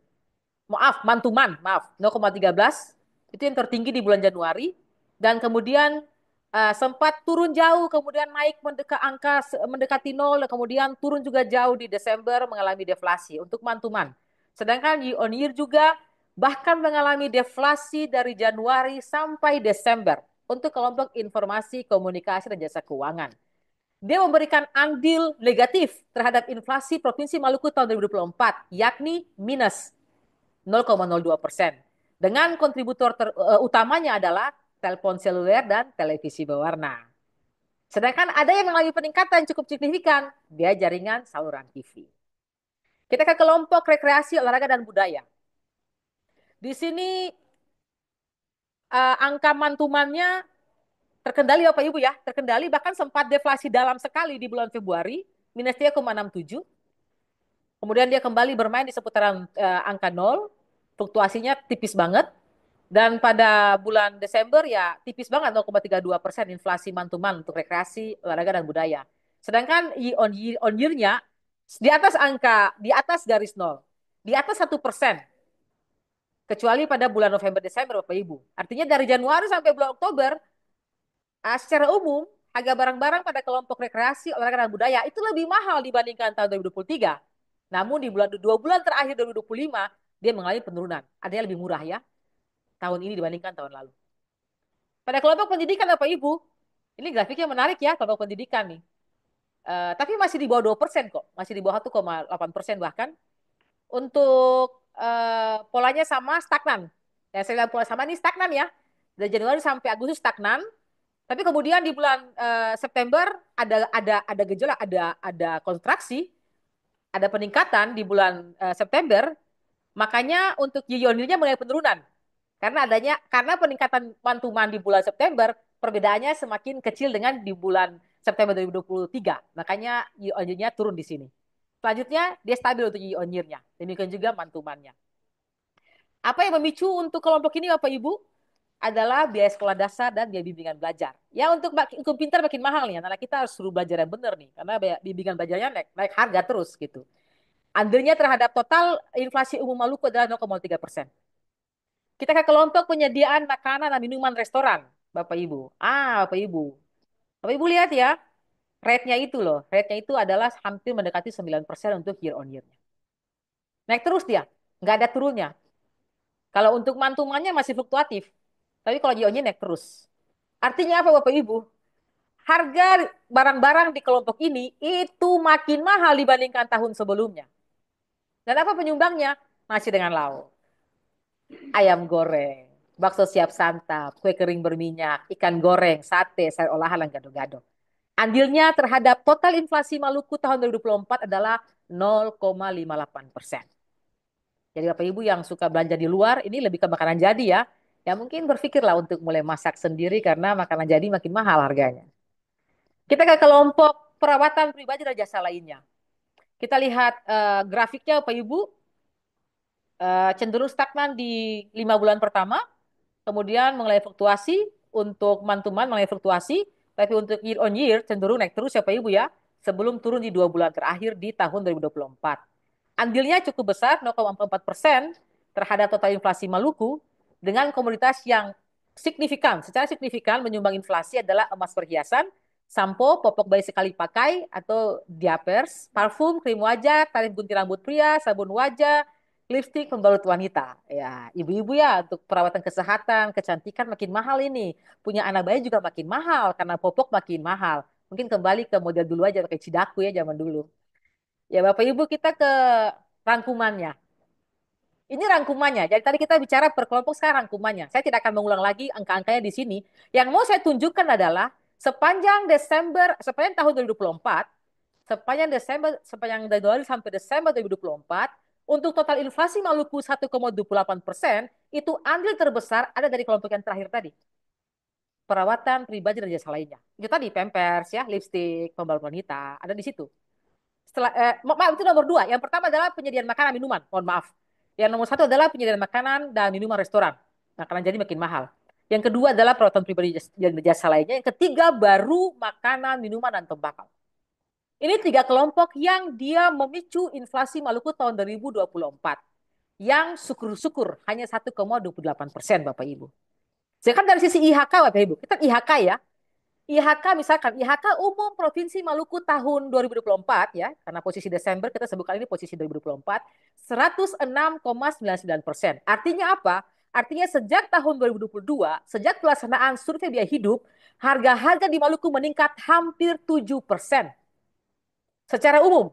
Maaf, month to month, maaf. 0,13. Itu yang tertinggi di bulan Januari. Dan kemudian sempat turun jauh, kemudian naik mendekati nol, kemudian turun juga jauh di Desember mengalami deflasi untuk month to month. Sedangkan year on year juga bahkan mengalami deflasi dari Januari sampai Desember untuk kelompok informasi, komunikasi, dan jasa keuangan. Dia memberikan andil negatif terhadap inflasi Provinsi Maluku tahun 2024, yakni minus 0,02%. Dengan kontributor utamanya adalah telepon seluler dan televisi berwarna. Sedangkan ada yang mengalami peningkatan cukup signifikan, dia jaringan saluran TV. Kita ke kelompok rekreasi, olahraga, dan budaya. Di sini angka mantumannya terkendali Bapak Ibu ya, terkendali bahkan sempat deflasi dalam sekali di bulan Februari, minus 3,67. Kemudian dia kembali bermain di seputaran angka nol, fluktuasinya tipis banget. Dan pada bulan Desember ya tipis banget 0,32% inflasi mantuman untuk rekreasi, olahraga, dan budaya. Sedangkan on year-nya di atas di atas garis nol, di atas 1%. Kecuali pada bulan November Desember Bapak Ibu. Artinya dari Januari sampai bulan Oktober, secara umum harga barang-barang pada kelompok rekreasi, olahraga, dan budaya itu lebih mahal dibandingkan tahun 2023. Namun di 2 bulan terakhir 2025 dia mengalami penurunan. Adanya lebih murah ya tahun ini dibandingkan tahun lalu. Pada kelompok pendidikan Bapak Ibu, ini grafiknya menarik ya kelompok pendidikan nih. Tapi masih di bawah 2% kok, masih di bawah 1,8% bahkan. Untuk polanya sama stagnan. Ya, saya lihat pola sama ini stagnan ya. Dari Januari sampai Agustus stagnan. Tapi kemudian di bulan September ada gejolak, ada kontraksi, ada peningkatan di bulan September. Makanya untuk year-on-year-nya mulai penurunan. Karena peningkatan mantuman di bulan September, perbedaannya semakin kecil dengan di bulan September 2023. Makanya year-on-year-nya turun di sini. Selanjutnya, dia stabil untuk year-on-year-nya. Demikian juga mantumannya. Apa yang memicu untuk kelompok ini Bapak Ibu? Adalah biaya sekolah dasar dan biaya bimbingan belajar. Ya untuk pintar makin mahal nih, anak kita harus suruh belajar yang benar nih, karena biaya bimbingan belajarnya naik harga terus gitu. Andilnya terhadap total inflasi umum Maluku adalah 0,3%. Kita ke kelompok penyediaan makanan dan minuman restoran, Bapak Ibu. Bapak Ibu. Bapak Ibu lihat ya, rate-nya itu loh. Rate-nya itu adalah hampir mendekati 9% untuk year on year-nya. Naik terus dia, nggak ada turunnya. Kalau untuk mantumannya masih fluktuatif, tapi kalau year on year naik terus. Artinya apa Bapak Ibu? Harga barang-barang di kelompok ini itu makin mahal dibandingkan tahun sebelumnya. Dan apa penyumbangnya? Nasi dengan lauk, ayam goreng, bakso siap santap, kue kering berminyak, ikan goreng, sate, sayur olahan, dan gado-gado. Andilnya terhadap total inflasi Maluku tahun 2024 adalah 0,58%. Jadi Bapak Ibu yang suka belanja di luar, ini lebih ke makanan jadi ya. Ya mungkin berpikirlah untuk mulai masak sendiri karena makanan jadi makin mahal harganya. Kita ke kelompok perawatan pribadi dan jasa lainnya. Kita lihat grafiknya Bapak Ibu, cenderung stagnan di 5 bulan pertama, kemudian mengalami fluktuasi, untuk mantuman mengalami fluktuasi, tapi untuk year on year cenderung naik terus ya Pak Ibu ya, sebelum turun di 2 bulan terakhir di tahun 2024. Andilnya cukup besar, 0,4% terhadap total inflasi Maluku, dengan komoditas yang secara signifikan menyumbang inflasi adalah emas perhiasan, sampo, popok bayi sekali pakai atau diapers, parfum, krim wajah, tarif gunting rambut pria, sabun wajah, lipstik, pembalut wanita. Ya, ibu-ibu ya untuk perawatan kesehatan, kecantikan makin mahal ini. Punya anak bayi juga makin mahal karena popok makin mahal. Mungkin kembali ke model dulu aja pakai Cidaku ya zaman dulu. Ya Bapak Ibu kita ke rangkumannya. Ini rangkumannya. Jadi tadi kita bicara per kelompok, sekarang rangkumannya. Saya tidak akan mengulang lagi angka-angkanya di sini. Yang mau saya tunjukkan adalah sepanjang tahun 2024, sepanjang Januari sampai Desember 2024, untuk total inflasi Maluku 1,28%, itu andil terbesar ada dari kelompok yang terakhir tadi. Perawatan pribadi dan jasa lainnya. Itu tadi Pampers ya, lipstik, pembalut wanita, ada di situ. Maaf, itu nomor 2. Yang pertama adalah penyediaan makanan minuman. Mohon maaf. Yang nomor satu adalah penyediaan makanan dan minuman restoran. Makanan jadi makin mahal. Yang kedua adalah perawatan pribadi dan jasa lainnya. Yang ketiga baru makanan, minuman, dan tembakau. Ini tiga kelompok yang dia memicu inflasi Maluku tahun 2024. Yang syukur-syukur hanya 1,28% Bapak Ibu. Sedangkan dari sisi IHK Bapak Ibu, kita IHK ya. IHK misalkan, IHK umum Provinsi Maluku tahun 2024 ya, karena posisi Desember kita sebut kali ini posisi 2024, 106,99%. Artinya apa? Artinya sejak tahun 2022, sejak pelaksanaan survei biaya hidup, harga-harga di Maluku meningkat hampir 7% secara umum.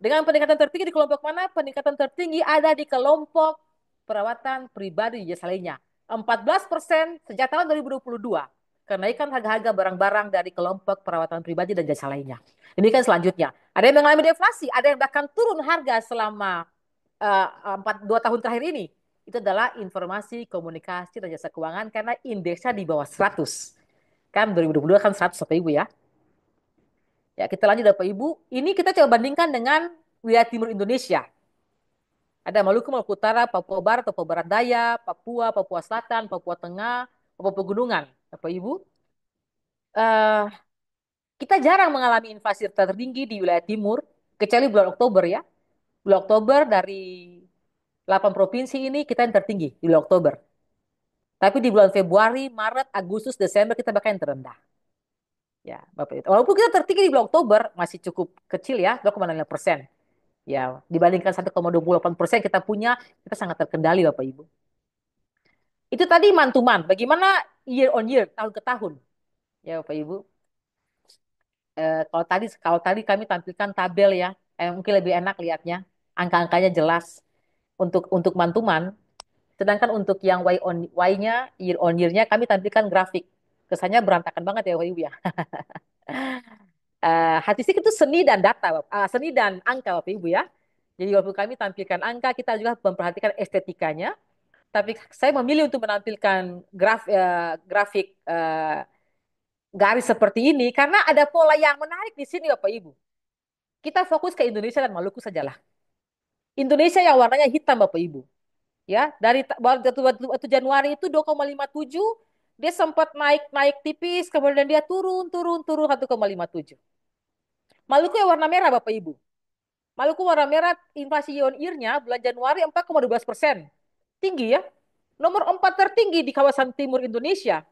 Dengan peningkatan tertinggi di kelompok mana? Peningkatan tertinggi ada di kelompok perawatan pribadi di jasa lainnya. 14% sejak tahun 2022. Kenaikan harga-harga barang-barang dari kelompok perawatan pribadi dan jasa lainnya. Ini kan selanjutnya. Ada yang mengalami deflasi, ada yang bahkan turun harga selama 2 tahun terakhir ini. Itu adalah informasi, komunikasi, dan jasa keuangan karena indeksnya di bawah 100. Kan 2022 kan 100 Bapak Ibu ya. Ya, kita lanjut Bapak Ibu. Ini kita coba bandingkan dengan wilayah timur Indonesia. Ada Maluku, Maluku Utara, Papua Barat, Papua Barat Daya, Papua, Papua Selatan, Papua Tengah, Papua Pegunungan. Bapak Ibu, eh, kita jarang mengalami inflasi tertinggi di wilayah timur, kecuali bulan Oktober ya. Bulan Oktober dari 8 provinsi ini kita yang tertinggi di bulan Oktober. Tapi di bulan Februari, Maret, Agustus, Desember kita bahkan yang terendah. Ya, Bapak Ibu. Walaupun kita tertinggi di bulan Oktober, masih cukup kecil ya, 2,5%. Ya, dibandingkan 1,28% kita sangat terkendali Bapak Ibu. Itu tadi mantuman. Bagaimana year on year, tahun ke tahun? Ya Bapak Ibu. Kalau tadi kami tampilkan tabel ya, mungkin lebih enak lihatnya. Angka-angkanya jelas untuk mantuman. Sedangkan untuk yang Y-nya, year on year-nya kami tampilkan grafik. Kesannya berantakan banget ya Bapak Ibu ya. Statistik itu seni dan data, seni dan angka Bapak Ibu ya. Jadi walaupun kami tampilkan angka, kita juga memperhatikan estetikanya. Tapi saya memilih untuk menampilkan grafik garis seperti ini karena ada pola yang menarik di sini Bapak Ibu. Kita fokus ke Indonesia dan Maluku sajalah. Indonesia yang warnanya hitam Bapak Ibu. Ya, dari waktu Januari itu 2,57, dia sempat naik tipis, kemudian dia turun 1,57. Maluku yang warna merah Bapak Ibu. Maluku warna merah inflasi year on year-nya bulan Januari 4,12%. Tinggi ya. Nomor 4 tertinggi di kawasan timur Indonesia.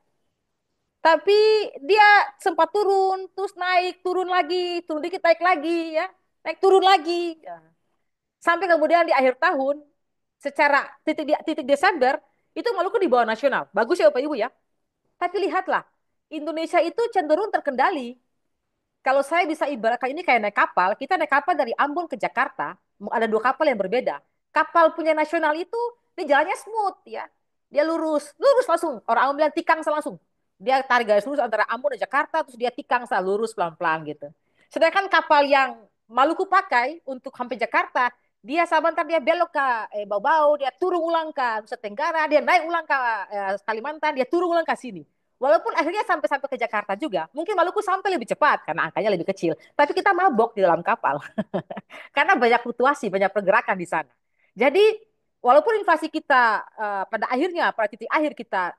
Tapi dia sempat turun, terus naik, turun lagi, turun dikit, naik lagi, ya, naik turun lagi. Ya. Sampai kemudian di akhir tahun, secara titik Desember, itu Maluku di bawah nasional. Bagus ya Bapak Ibu ya. Tapi lihatlah, Indonesia itu cenderung terkendali. Kalau saya bisa ibaratkan ini kayak naik kapal, kita naik kapal dari Ambon ke Jakarta, ada dua kapal yang berbeda. Kapal punya nasional itu, dia jalannya smooth ya. Dia lurus, lurus langsung. Orang Ambon bilang tikang langsung. Dia tarik garis lurus antara Ambon dan Jakarta, terus dia tikang lurus pelan-pelan gitu. Sedangkan kapal yang Maluku pakai untuk sampai Jakarta, dia sebentar dia belok ke Bau-Bau, dia turun ulang ke Nusa Tenggara, dia naik ulang ke Kalimantan, dia turun ulang ke sini. Walaupun akhirnya sampai ke Jakarta juga, mungkin Maluku sampai lebih cepat karena angkanya lebih kecil. Tapi kita mabok di dalam kapal karena banyak fluktuasi, banyak pergerakan di sana. Jadi walaupun inflasi kita pada titik akhir kita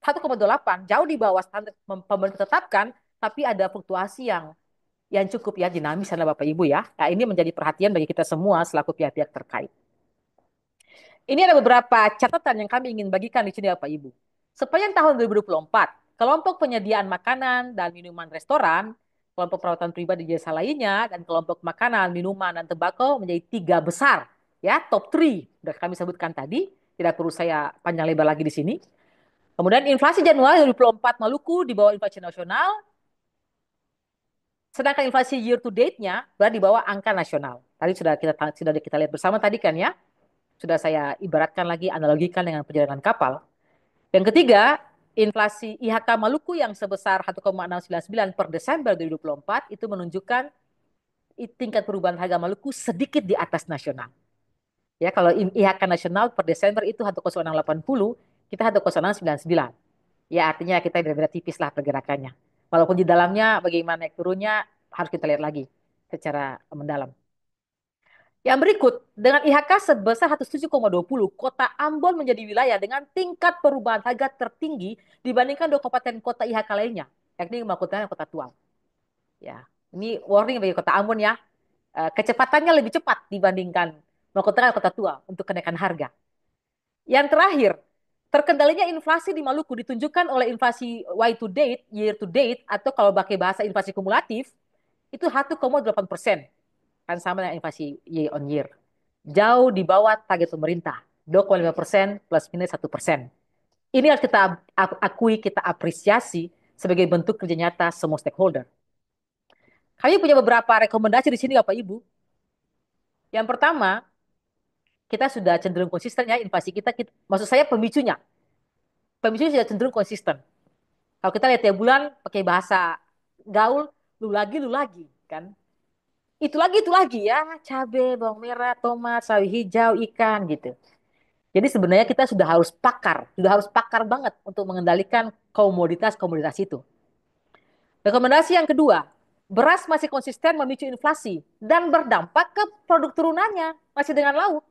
1,28, jauh di bawah standar pemerintah tetapkan, tapi ada fluktuasi yang cukup ya dinamis sana Bapak Ibu ya. Nah, ini menjadi perhatian bagi kita semua selaku pihak-pihak terkait. Ini ada beberapa catatan yang kami ingin bagikan di sini Bapak Ibu. Sepanjang tahun 2024, kelompok penyediaan makanan dan minuman restoran, kelompok perawatan pribadi jasa lainnya, dan kelompok makanan, minuman, dan tembakau menjadi 3 besar. Ya, top 3 sudah kami sebutkan tadi. Tidak perlu saya panjang lebar lagi di sini. Kemudian inflasi Januari 2024 Maluku di bawah inflasi nasional, sedangkan inflasi year to date-nya berada di bawah angka nasional. Tadi sudah kita lihat bersama tadi kan ya. Sudah saya ibaratkan lagi, analogikan dengan perjalanan kapal. Yang ketiga, inflasi IHK Maluku yang sebesar 1,699 per Desember 2024 itu menunjukkan tingkat perubahan harga Maluku sedikit di atas nasional. Ya, kalau IHK nasional per Desember itu 1,680, kita 1,699. Ya, artinya kita berbeda tipis lah pergerakannya. Walaupun di dalamnya bagaimana naik turunnya harus kita lihat lagi secara mendalam. Yang berikut, dengan IHK sebesar 107,20, kota Ambon menjadi wilayah dengan tingkat perubahan harga tertinggi dibandingkan dua kabupaten kota IHK lainnya, yakni Maluku Utara dan Kota Tua. Ya, ini warning bagi kota Ambon ya. Kecepatannya lebih cepat dibandingkan Maluku Utara dan Kota Tua untuk kenaikan harga. Yang terakhir, terkendalinya inflasi di Maluku ditunjukkan oleh inflasi Y to date, year to date, atau kalau pakai bahasa inflasi kumulatif, itu 1,8%. Kan sama dengan inflasi year on year. Jauh di bawah target pemerintah, 2,5% plus minus 1%. Ini harus kita akui, kita apresiasi sebagai bentuk kerja nyata semua stakeholder. Kami punya beberapa rekomendasi di sini Bapak Ibu. Yang pertama, kita sudah cenderung konsisten ya inflasi kita, maksud saya pemicunya. Pemicunya sudah cenderung konsisten. Kalau kita lihat tiap bulan pakai bahasa gaul, lu lagi kan. Itu lagi ya, cabai, bawang merah, tomat, sawi hijau, ikan gitu. Jadi sebenarnya kita sudah harus pakar banget untuk mengendalikan komoditas-komoditas itu. Rekomendasi yang kedua, beras masih konsisten memicu inflasi dan berdampak ke produk turunannya, masih dengan lauk.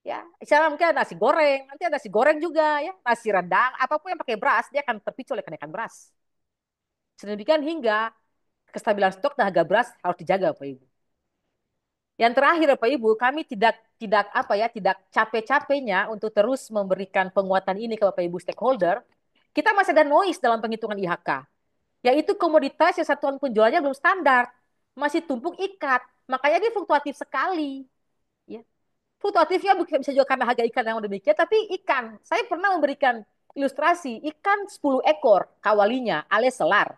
Ya, misalnya mungkin ada nasi goreng, nanti ada nasi goreng juga ya, nasi rendang, apapun yang pakai beras, dia akan terpicu oleh kenaikan beras. Sedemikian hingga kestabilan stok dan harga beras harus dijaga, Bapak Ibu. Yang terakhir, Bapak Ibu, kami tidak capek-capeknya untuk terus memberikan penguatan ini ke Bapak Ibu stakeholder. Kita masih ada noise dalam penghitungan IHK, yaitu komoditas yang satuan penjualannya belum standar, masih tumpuk ikat, makanya dia fluktuatif sekali. Ya. Fluktuatifnya bisa juga karena harga ikan yang demikian, tapi ikan, saya pernah memberikan ilustrasi, ikan 10 ekor kawalinya alias selar.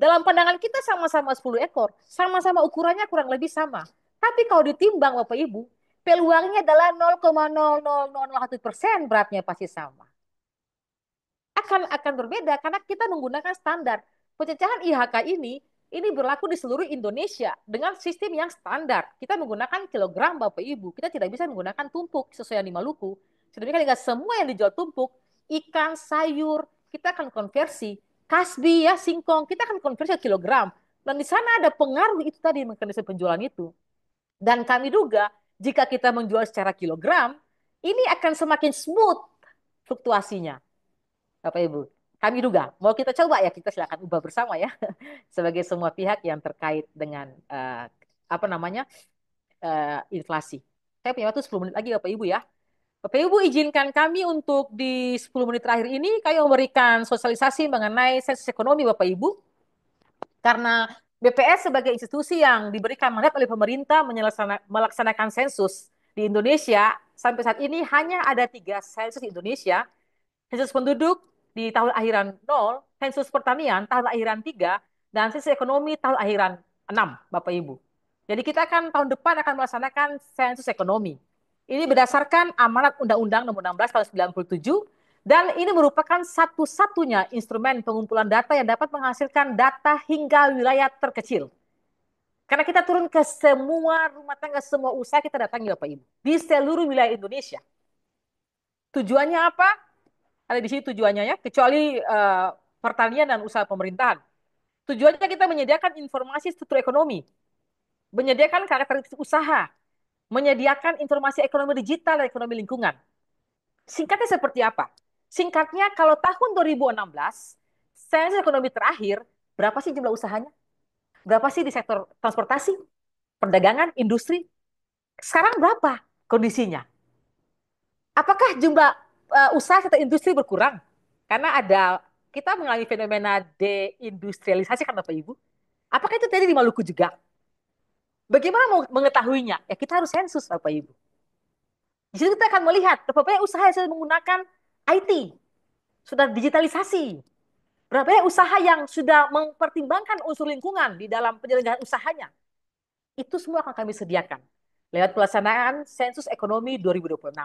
Dalam pandangan kita sama-sama 10 ekor, sama-sama ukurannya kurang lebih sama. Tapi kalau ditimbang Bapak Ibu, peluangnya adalah 0,00001% beratnya pasti sama. Akan berbeda karena kita menggunakan standar. Pencecahan IHK ini berlaku di seluruh Indonesia dengan sistem yang standar. Kita menggunakan kilogram Bapak Ibu. Kita tidak bisa menggunakan tumpuk sesuai yang di Maluku. Sedemikian dengan semua yang dijual tumpuk, ikan, sayur, kita akan konversi. Kasbi ya, singkong, kita akan konversi ke kilogram. Dan di sana ada pengaruh itu tadi mekanisme penjualan itu. Dan kami duga jika kita menjual secara kilogram, ini akan semakin smooth fluktuasinya. Bapak Ibu, kami duga. Mau kita coba ya, kita silakan ubah bersama ya, sebagai semua pihak yang terkait dengan apa namanya inflasi. Saya punya waktu 10 menit lagi Bapak Ibu ya. Bapak Ibu izinkan kami untuk di 10 menit terakhir ini kami memberikan sosialisasi mengenai sensus ekonomi Bapak Ibu. Karena BPS sebagai institusi yang diberikan mandat oleh pemerintah melaksanakan sensus di Indonesia, sampai saat ini hanya ada 3 sensus di Indonesia. Sensus penduduk di tahun akhiran 0, sensus pertanian tahun akhiran 3, dan sensus ekonomi tahun akhiran 6, Bapak Ibu. Jadi kita akan tahun depan akan melaksanakan sensus ekonomi. Ini berdasarkan amanat Undang-Undang Nomor 16 tahun 97, dan ini merupakan satu-satunya instrumen pengumpulan data yang dapat menghasilkan data hingga wilayah terkecil. Karena kita turun ke semua rumah tangga, semua usaha kita datangi Bapak Ibu. Di seluruh wilayah Indonesia. Tujuannya apa? Ada di sini tujuannya ya, kecuali pertanian dan usaha pemerintahan. Tujuannya kita menyediakan informasi struktur ekonomi, menyediakan karakteristik usaha, menyediakan informasi ekonomi digital dan ekonomi lingkungan. Singkatnya seperti apa? Singkatnya kalau tahun 2016, sensus ekonomi terakhir, berapa sih jumlah usahanya? Berapa sih di sektor transportasi, perdagangan, industri? Sekarang berapa kondisinya? Apakah jumlah usaha serta industri berkurang? Karena kita mengalami fenomena deindustrialisasi kan Bapak Ibu. Apakah itu terjadi di Maluku juga? Bagaimana mau mengetahuinya? Ya kita harus sensus Bapak Ibu. Di situ kita akan melihat berapa banyak usaha yang sudah menggunakan IT, sudah digitalisasi. Berapa banyak usaha yang sudah mempertimbangkan unsur lingkungan di dalam penyelenggaraan usahanya. Itu semua akan kami sediakan lewat pelaksanaan sensus ekonomi 2026.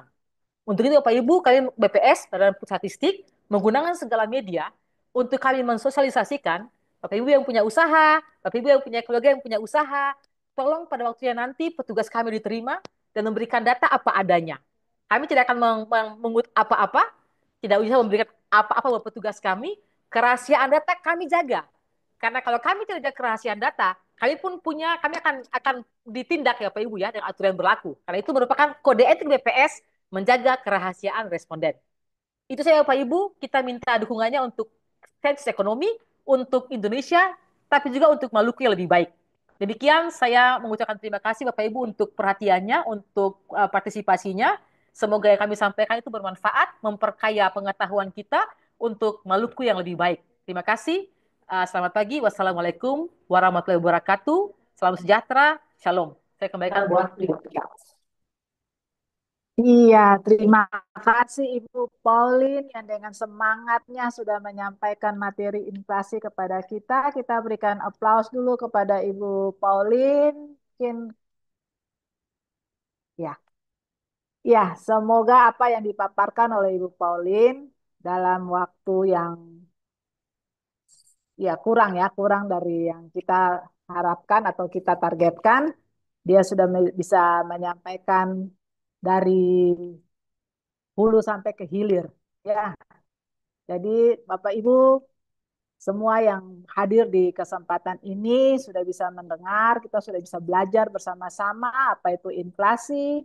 Untuk itu Bapak Ibu, kami BPS, Badan Pusat Statistik, menggunakan segala media untuk kami mensosialisasikan Bapak Ibu yang punya usaha, Bapak Ibu yang punya keluarga yang punya usaha, tolong pada waktunya nanti petugas kami diterima dan memberikan data apa adanya. Kami tidak akan mengut apa-apa, tidak bisa memberikan apa-apa buat petugas kami, kerahasiaan data kami jaga. Karena kalau kami tidak jaga kerahasiaan data, kami akan ditindak ya Pak Ibu ya dengan aturan yang berlaku. Karena itu merupakan kode etik BPS menjaga kerahasiaan responden. Itu saya Bapak Ibu, kita minta dukungannya untuk sensus ekonomi, untuk Indonesia, tapi juga untuk Maluku yang lebih baik. Demikian saya mengucapkan terima kasih Bapak Ibu untuk perhatiannya, untuk partisipasinya. Semoga yang kami sampaikan itu bermanfaat, memperkaya pengetahuan kita untuk Maluku yang lebih baik. Terima kasih. Selamat pagi. Wassalamualaikum warahmatullahi wabarakatuh. Salam sejahtera. Shalom. Saya kembalikan buat Ibu. Iya, terima kasih Ibu Pauline yang dengan semangatnya sudah menyampaikan materi inflasi kepada kita. Kita berikan aplaus dulu kepada Ibu Pauline. Mungkin ya, ya, semoga apa yang dipaparkan oleh Ibu Pauline dalam waktu yang ya kurang dari yang kita harapkan atau kita targetkan, dia sudah bisa menyampaikan dari hulu sampai ke hilir. Ya, jadi Bapak Ibu semua yang hadir di kesempatan ini sudah bisa mendengar, kita sudah bisa belajar bersama-sama apa itu inflasi,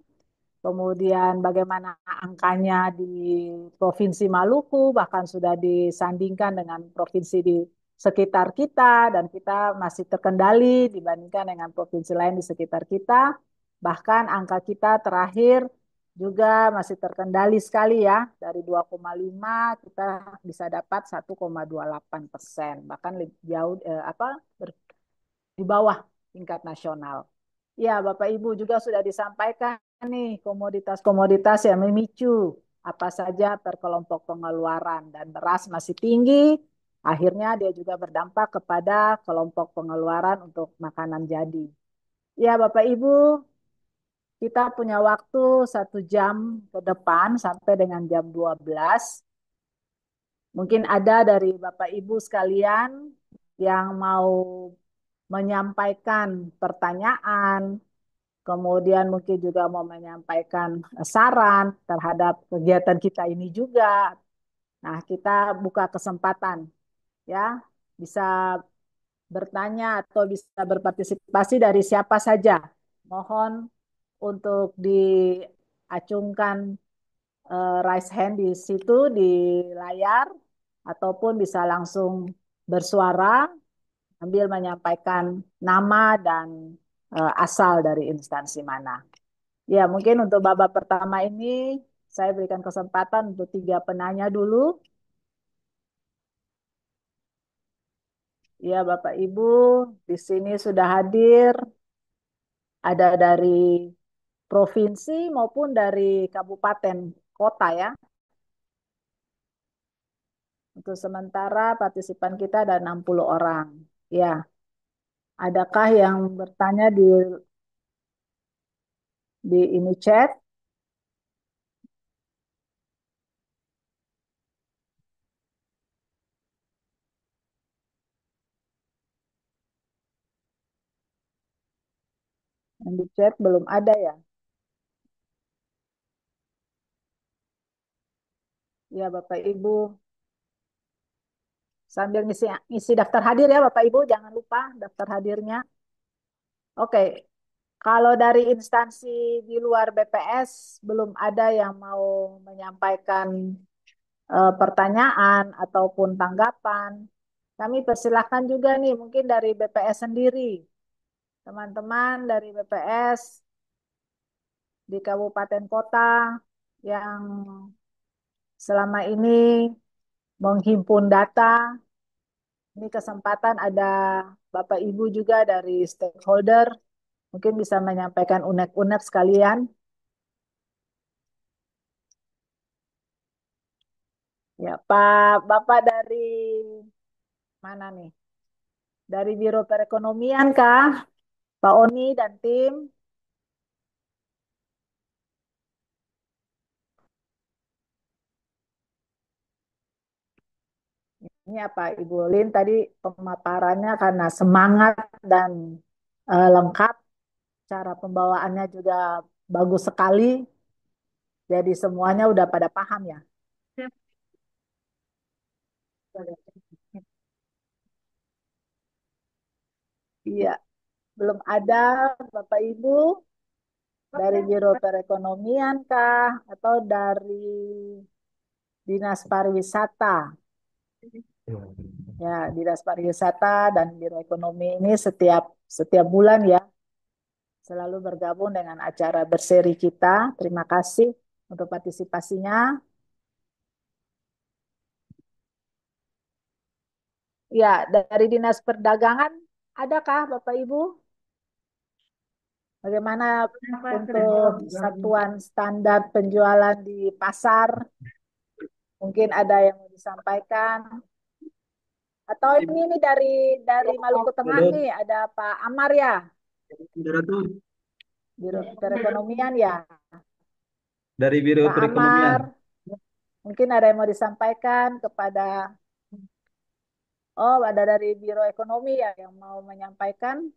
kemudian bagaimana angkanya di Provinsi Maluku, bahkan sudah disandingkan dengan provinsi di sekitar kita, dan kita masih terkendali dibandingkan dengan provinsi lain di sekitar kita. Bahkan angka kita terakhir juga masih terkendali sekali ya, dari 2,5 kita bisa dapat 1,28%, bahkan lebih jauh di bawah tingkat nasional. Ya, Bapak Ibu juga sudah disampaikan nih komoditas-komoditas yang memicu apa saja per kelompok pengeluaran, dan beras masih tinggi, akhirnya dia juga berdampak kepada kelompok pengeluaran untuk makanan jadi. Ya, Bapak Ibu, kita punya waktu 1 jam ke depan sampai dengan jam 12. Mungkin ada dari Bapak Ibu sekalian yang mau menyampaikan pertanyaan, kemudian mungkin juga mau menyampaikan saran terhadap kegiatan kita ini juga. Nah, kita buka kesempatan ya, bisa bertanya atau bisa berpartisipasi dari siapa saja. Mohon untuk diacungkan raise hand di situ di layar, ataupun bisa langsung bersuara sambil menyampaikan nama dan asal dari instansi mana. Ya, mungkin untuk babak pertama ini saya berikan kesempatan untuk 3 penanya dulu. Ya, Bapak Ibu, di sini sudah hadir, ada dari provinsi maupun dari kabupaten kota ya. Untuk sementara partisipan kita ada 60 orang. Ya, adakah yang bertanya di ini chat? Yang di chat belum ada ya? Ya, Bapak Ibu, sambil ngisi, ngisi daftar hadir ya Bapak Ibu, jangan lupa daftar hadirnya. Oke, kalau dari instansi di luar BPS belum ada yang mau menyampaikan pertanyaan ataupun tanggapan, kami persilahkan juga nih mungkin dari BPS sendiri. Teman-teman dari BPS di kabupaten kota yang selama ini menghimpun data, ini kesempatan ada Bapak Ibu juga dari stakeholder, mungkin bisa menyampaikan unek-unek sekalian. Ya, Bapak dari mana nih? Dari Biro Perekonomian kah? Pak Oni dan tim? Ini apa Ibu Lin tadi pemaparannya karena semangat dan lengkap, cara pembawaannya juga bagus sekali. Jadi semuanya udah pada paham ya. Iya. Belum ada, Bapak Ibu, dari Biro Perekonomian kah? Atau dari Dinas Pariwisata? Ya, Dinas Pariwisata dan Biro Ekonomi ini setiap setiap bulan ya selalu bergabung dengan acara berseri kita. Terima kasih untuk partisipasinya. Ya, dari Dinas Perdagangan adakah Bapak Ibu? Bagaimana untuk satuan standar penjualan di pasar? Mungkin ada yang mau disampaikan. Atau ini dari Maluku Tengah nih, ada Pak Amar ya, Biro Perekonomian ya. Dari Biro Pak Perekonomian. Amar, mungkin ada yang mau disampaikan kepada, oh ada dari Biro Ekonomi ya yang mau menyampaikan.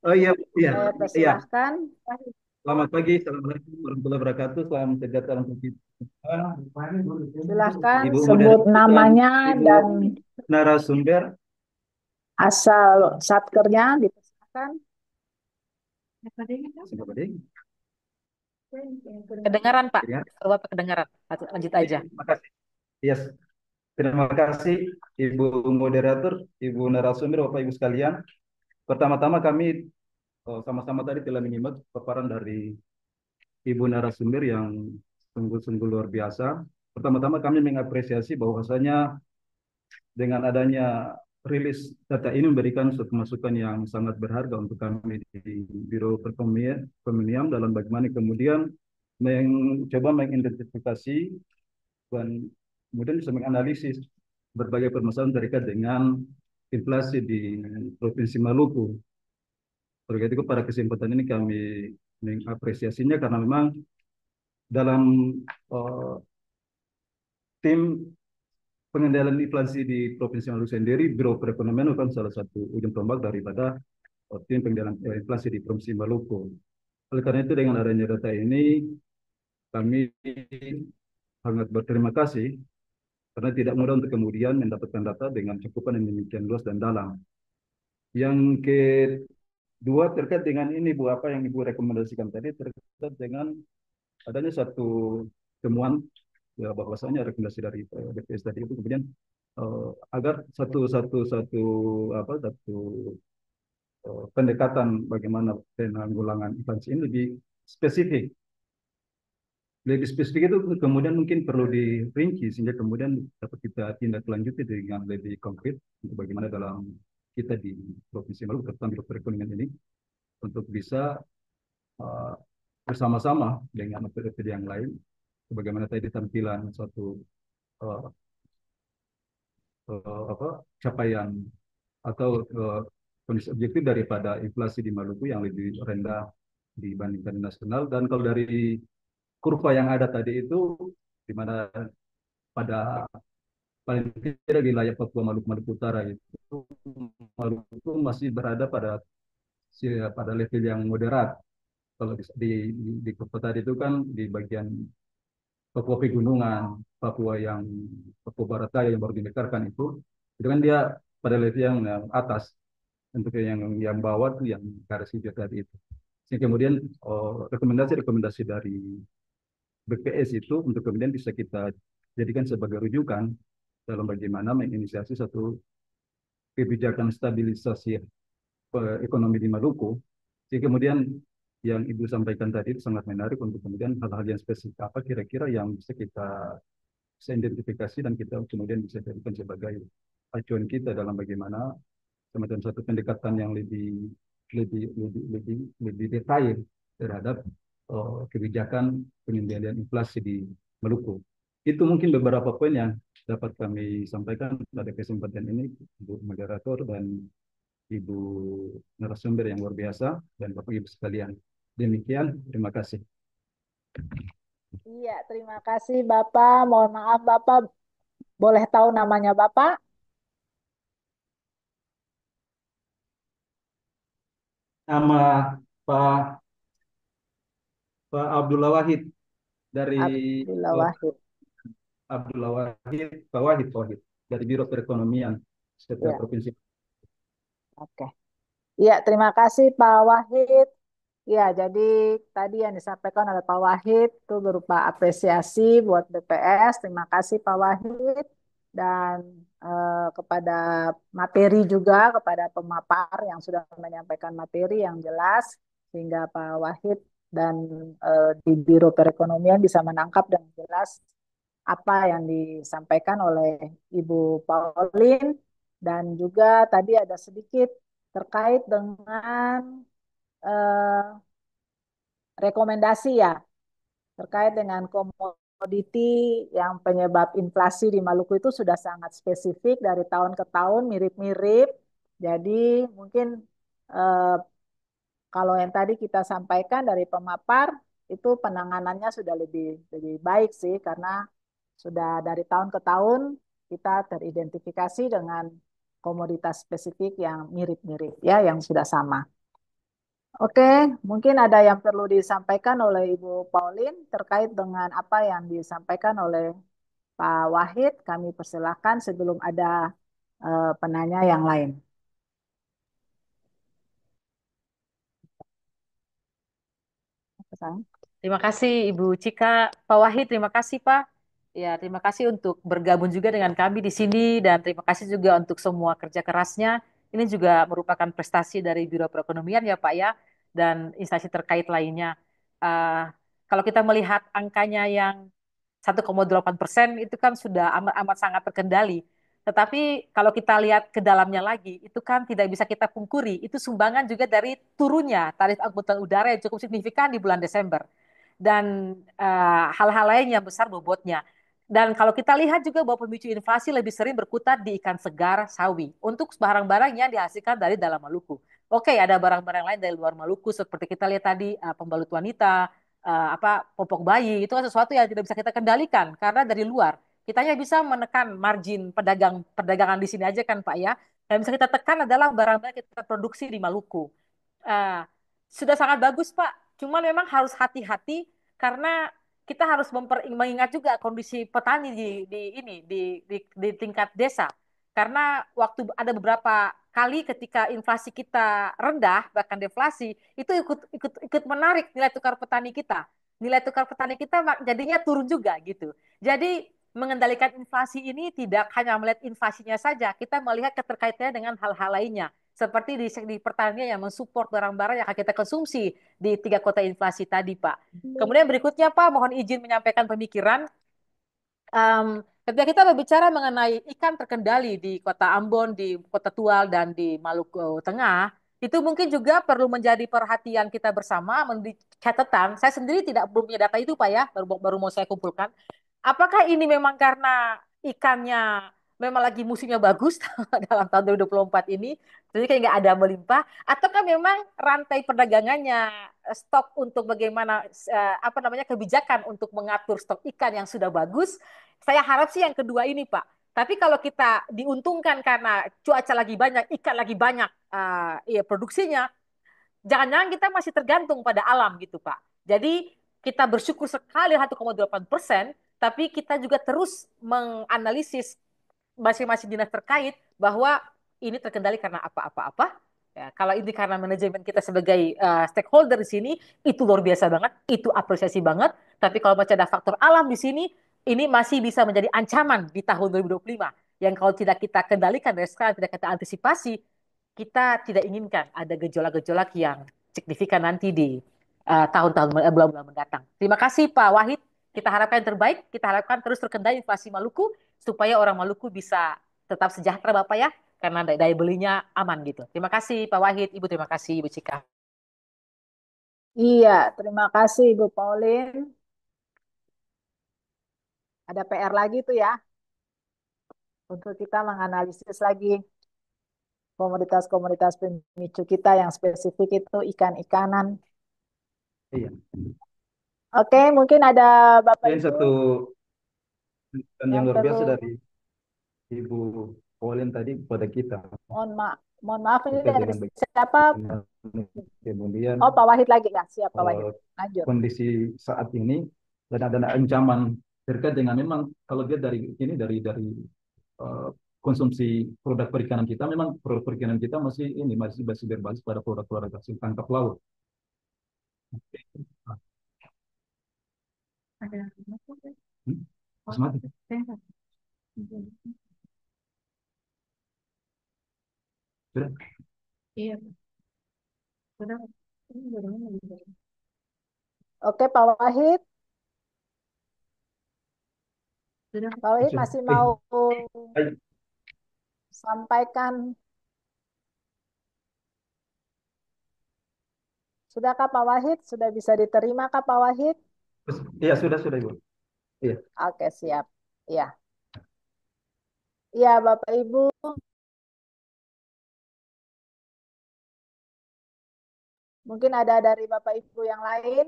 Oh iya, iya, Saya iya. persilahkan. Selamat pagi, assalamualaikum warahmatullahi wabarakatuh. Salam sejahtera untuk kita. Silahkan Ibu sebut moderator dan namanya Ibu dan narasumber. asal satkernya dipersilakan. Siapa deh? Kedengaran, Pak. Ya, Kalau Bapak kedengaran. Lanjut aja. terima kasih. Yes. Terima kasih Ibu moderator, Ibu narasumber, Bapak Ibu sekalian. Pertama-tama kami sama-sama tadi telah menyimak paparan dari Ibu narasumber yang sungguh-sungguh luar biasa. Pertama-tama kami mengapresiasi bahwasanya dengan adanya rilis data ini memberikan suatu masukan yang sangat berharga untuk kami di Biro Perekonomian dalam bagaimana kemudian mencoba mengidentifikasi dan kemudian bisa menganalisis berbagai permasalahan terkait dengan inflasi di Provinsi Maluku. Terkait itu pada kesempatan ini kami mengapresiasinya karena memang dalam uh, tim pengendalian inflasi di Provinsi Maluku sendiri, Biro Perekonomian merupakan salah satu ujung tombak daripada tim pengendalian inflasi di Provinsi Maluku. Oleh karena itu dengan adanya data ini, kami sangat berterima kasih karena tidak mudah untuk kemudian mendapatkan data dengan cakupan yang demikian luas dan dalam. Yang kedua terkait dengan ini Bu, apa yang Ibu rekomendasikan tadi terkait dengan adanya satu temuan ya bahwasanya rekomendasi dari BPS tadi itu kemudian agar satu pendekatan bagaimana penanggulangan inflasi ini lebih spesifik itu kemudian mungkin perlu dirinci sehingga kemudian dapat kita tindak lanjuti dengan lebih konkret untuk bagaimana dalam kita di Provinsi Maluku terutama di perekonomian ini untuk bisa uh, bersama-sama dengan OPD yang lain bagaimana tadi tampilan suatu uh, capaian atau kondisi objektif daripada inflasi di Maluku yang lebih rendah dibandingkan nasional. Dan kalau dari kurva yang ada tadi itu, di mana pada paling tidak wilayah Papua Maluku Maluku Utara itu Maluku masih berada pada level yang moderat. Kalau di kurva tadi itu kan di bagian Papua Pegunungan, Papua Barat Daya yang baru dimekarkan itu kan dia pada level yang atas. Untuk yang bawah tuh yang garis hijau tadi itu. Sehingga kemudian rekomendasi-rekomendasi dari BPS itu untuk kemudian bisa kita jadikan sebagai rujukan dalam bagaimana menginisiasi satu kebijakan stabilisasi ekonomi di Maluku. Jadi kemudian yang Ibu sampaikan tadi itu sangat menarik untuk kemudian hal-hal yang spesifik apa kira-kira yang bisa identifikasi dan kita kemudian bisa jadikan sebagai acuan kita dalam bagaimana semacam satu pendekatan yang lebih detail terhadap kebijakan pengendalian inflasi di Maluku. Itu mungkin beberapa poin yang dapat kami sampaikan pada kesempatan ini, Ibu Moderator dan Ibu narasumber yang luar biasa dan Bapak Ibu sekalian. Demikian, terima kasih. Iya, terima kasih Bapak. Mohon maaf Bapak, boleh tahu namanya Bapak? Nama Pak Pak Abdullah Wahid dari Abdullah eh, Wahid. Abdullah Wahid, Pak Wahid, Wahid dari Biro Perekonomian setiap Ya, provinsi. Oke. Iya, terima kasih Pak Wahid. Ya, jadi tadi yang disampaikan oleh Pak Wahid itu berupa apresiasi buat BPS. Terima kasih Pak Wahid. Dan kepada materi juga, kepada pemapar yang sudah menyampaikan materi yang jelas, sehingga Pak Wahid dan di Biro Perekonomian bisa menangkap dengan jelas apa yang disampaikan oleh Ibu Pauline. Dan juga tadi ada sedikit terkait dengan eh, rekomendasi ya terkait dengan komoditi yang penyebab inflasi di Maluku itu sudah sangat spesifik dari tahun ke tahun mirip-mirip. Jadi mungkin eh, kalau yang tadi kita sampaikan dari pemapar itu penanganannya sudah lebih lebih baik sih karena sudah dari tahun ke tahun kita teridentifikasi dengan komoditas spesifik yang mirip-mirip ya yang sudah sama. Oke, mungkin ada yang perlu disampaikan oleh Ibu Pauline terkait dengan apa yang disampaikan oleh Pak Wahid. Kami persilahkan sebelum ada penanya yang lain. Terima kasih Ibu Cika. Pak Wahid, terima kasih Pak. Ya, terima kasih untuk bergabung juga dengan kami di sini dan terima kasih juga untuk semua kerja kerasnya. Ini juga merupakan prestasi dari Biro Perekonomian ya Pak ya dan instansi terkait lainnya. Eh, Kalau kita melihat angkanya yang 1,8% itu kan sudah amat sangat terkendali. Tetapi kalau kita lihat ke dalamnya lagi, itu kan tidak bisa kita pungkuri. Itu sumbangan juga dari turunnya tarif angkutan udara yang cukup signifikan di bulan Desember. Dan hal-hal lain yang besar bobotnya. Dan kalau kita lihat juga bahwa pemicu inflasi lebih sering berkutat di ikan segar sawi untuk barang-barang yang dihasilkan dari dalam Maluku. Oke, ada barang-barang lain dari luar Maluku seperti kita lihat tadi pembalut wanita, popok bayi itu kan sesuatu yang tidak bisa kita kendalikan karena dari luar. Kita hanya bisa menekan margin perdagangan di sini aja kan Pak ya. Yang bisa kita tekan adalah barang-barang yang kita produksi di Maluku. Uh, Sudah sangat bagus Pak. Cuman memang harus hati-hati karena kita harus mengingat juga kondisi petani di tingkat desa. Karena waktu ada beberapa kali ketika inflasi kita rendah bahkan deflasi itu ikut menarik nilai tukar petani kita. Nilai tukar petani kita jadinya turun juga gitu. Jadi mengendalikan inflasi ini tidak hanya melihat inflasinya saja, kita melihat keterkaitannya dengan hal-hal lainnya seperti di pertanian yang mensupport barang-barang yang akan kita konsumsi di tiga kota inflasi tadi, Pak. Kemudian berikutnya, Pak, mohon izin menyampaikan pemikiran. Ketika kita berbicara mengenai ikan terkendali di kota Ambon, di kota Tual, dan di Maluku Tengah, itu mungkin juga perlu menjadi perhatian kita bersama, menjadi catatan. Saya sendiri tidak belum punya data itu, Pak ya, baru mau saya kumpulkan. Apakah ini memang karena ikannya memang lagi musimnya bagus dalam tahun 2024 ini, jadi kayak nggak ada melimpah, ataukah memang rantai perdagangannya stok untuk bagaimana apa namanya kebijakan untuk mengatur stok ikan yang sudah bagus? Saya harap sih yang kedua ini, Pak. Tapi kalau kita diuntungkan karena cuaca lagi banyak, ikan lagi banyak, ya produksinya, jangan-jangan kita masih tergantung pada alam gitu, Pak. Jadi kita bersyukur sekali 1,8%, tapi kita juga terus menganalisis masing-masing dinas terkait bahwa ini terkendali karena apa-apa-apa. Ya, kalau ini karena manajemen kita sebagai stakeholder di sini, itu luar biasa banget, itu apresiasi banget. Tapi kalau macam ada faktor alam di sini, ini masih bisa menjadi ancaman di tahun 2025. Yang kalau tidak kita kendalikan dari sekarang, tidak kita antisipasi, kita tidak inginkan ada gejolak-gejolak yang signifikan nanti di tahun-tahun bulan-bulan mendatang. Terima kasih Pak Wahid. Kita harapkan yang terbaik. Kita harapkan terus terkendali inflasi Maluku supaya orang Maluku bisa tetap sejahtera Bapak ya, karena daya belinya aman gitu. Terima kasih Pak Wahid, Ibu terima kasih Ibu Cika. Iya, terima kasih Ibu Pauline. Ada PR lagi tuh ya untuk kita menganalisis lagi komoditas-komoditas pemicu kita yang spesifik itu ikan-ikanan. Iya. Oke, mungkin ada Bapak Ini Ibu satu dan yang yang luar biasa perlu dari Ibu Pauline tadi kepada kita mohon maaf ini terkait dari dengan siapa? bagaimana kemudian Oh, Pak Wahid lagi ya, siap Pak Wahid. eh, Lanjut. kondisi saat ini dan ada ancaman terkait dengan memang kalau dia dari ini dari konsumsi produk perikanan kita, memang produk perikanan kita masih ini masih berbasis pada produk-produk hasil tangkap laut. Hmm? Mas mati. Sudah? Iya, sudah. Oke, Pak Wahid. Sudah. Pak Wahid Sudah. masih mau Baik. sampaikan. Sudahkah Pak Wahid? Sudah bisa diterima kah Pak Wahid? Iya, sudah Ibu. Iya. Oke, siap. Iya. Iya, Bapak Ibu. Mungkin ada dari Bapak Ibu yang lain.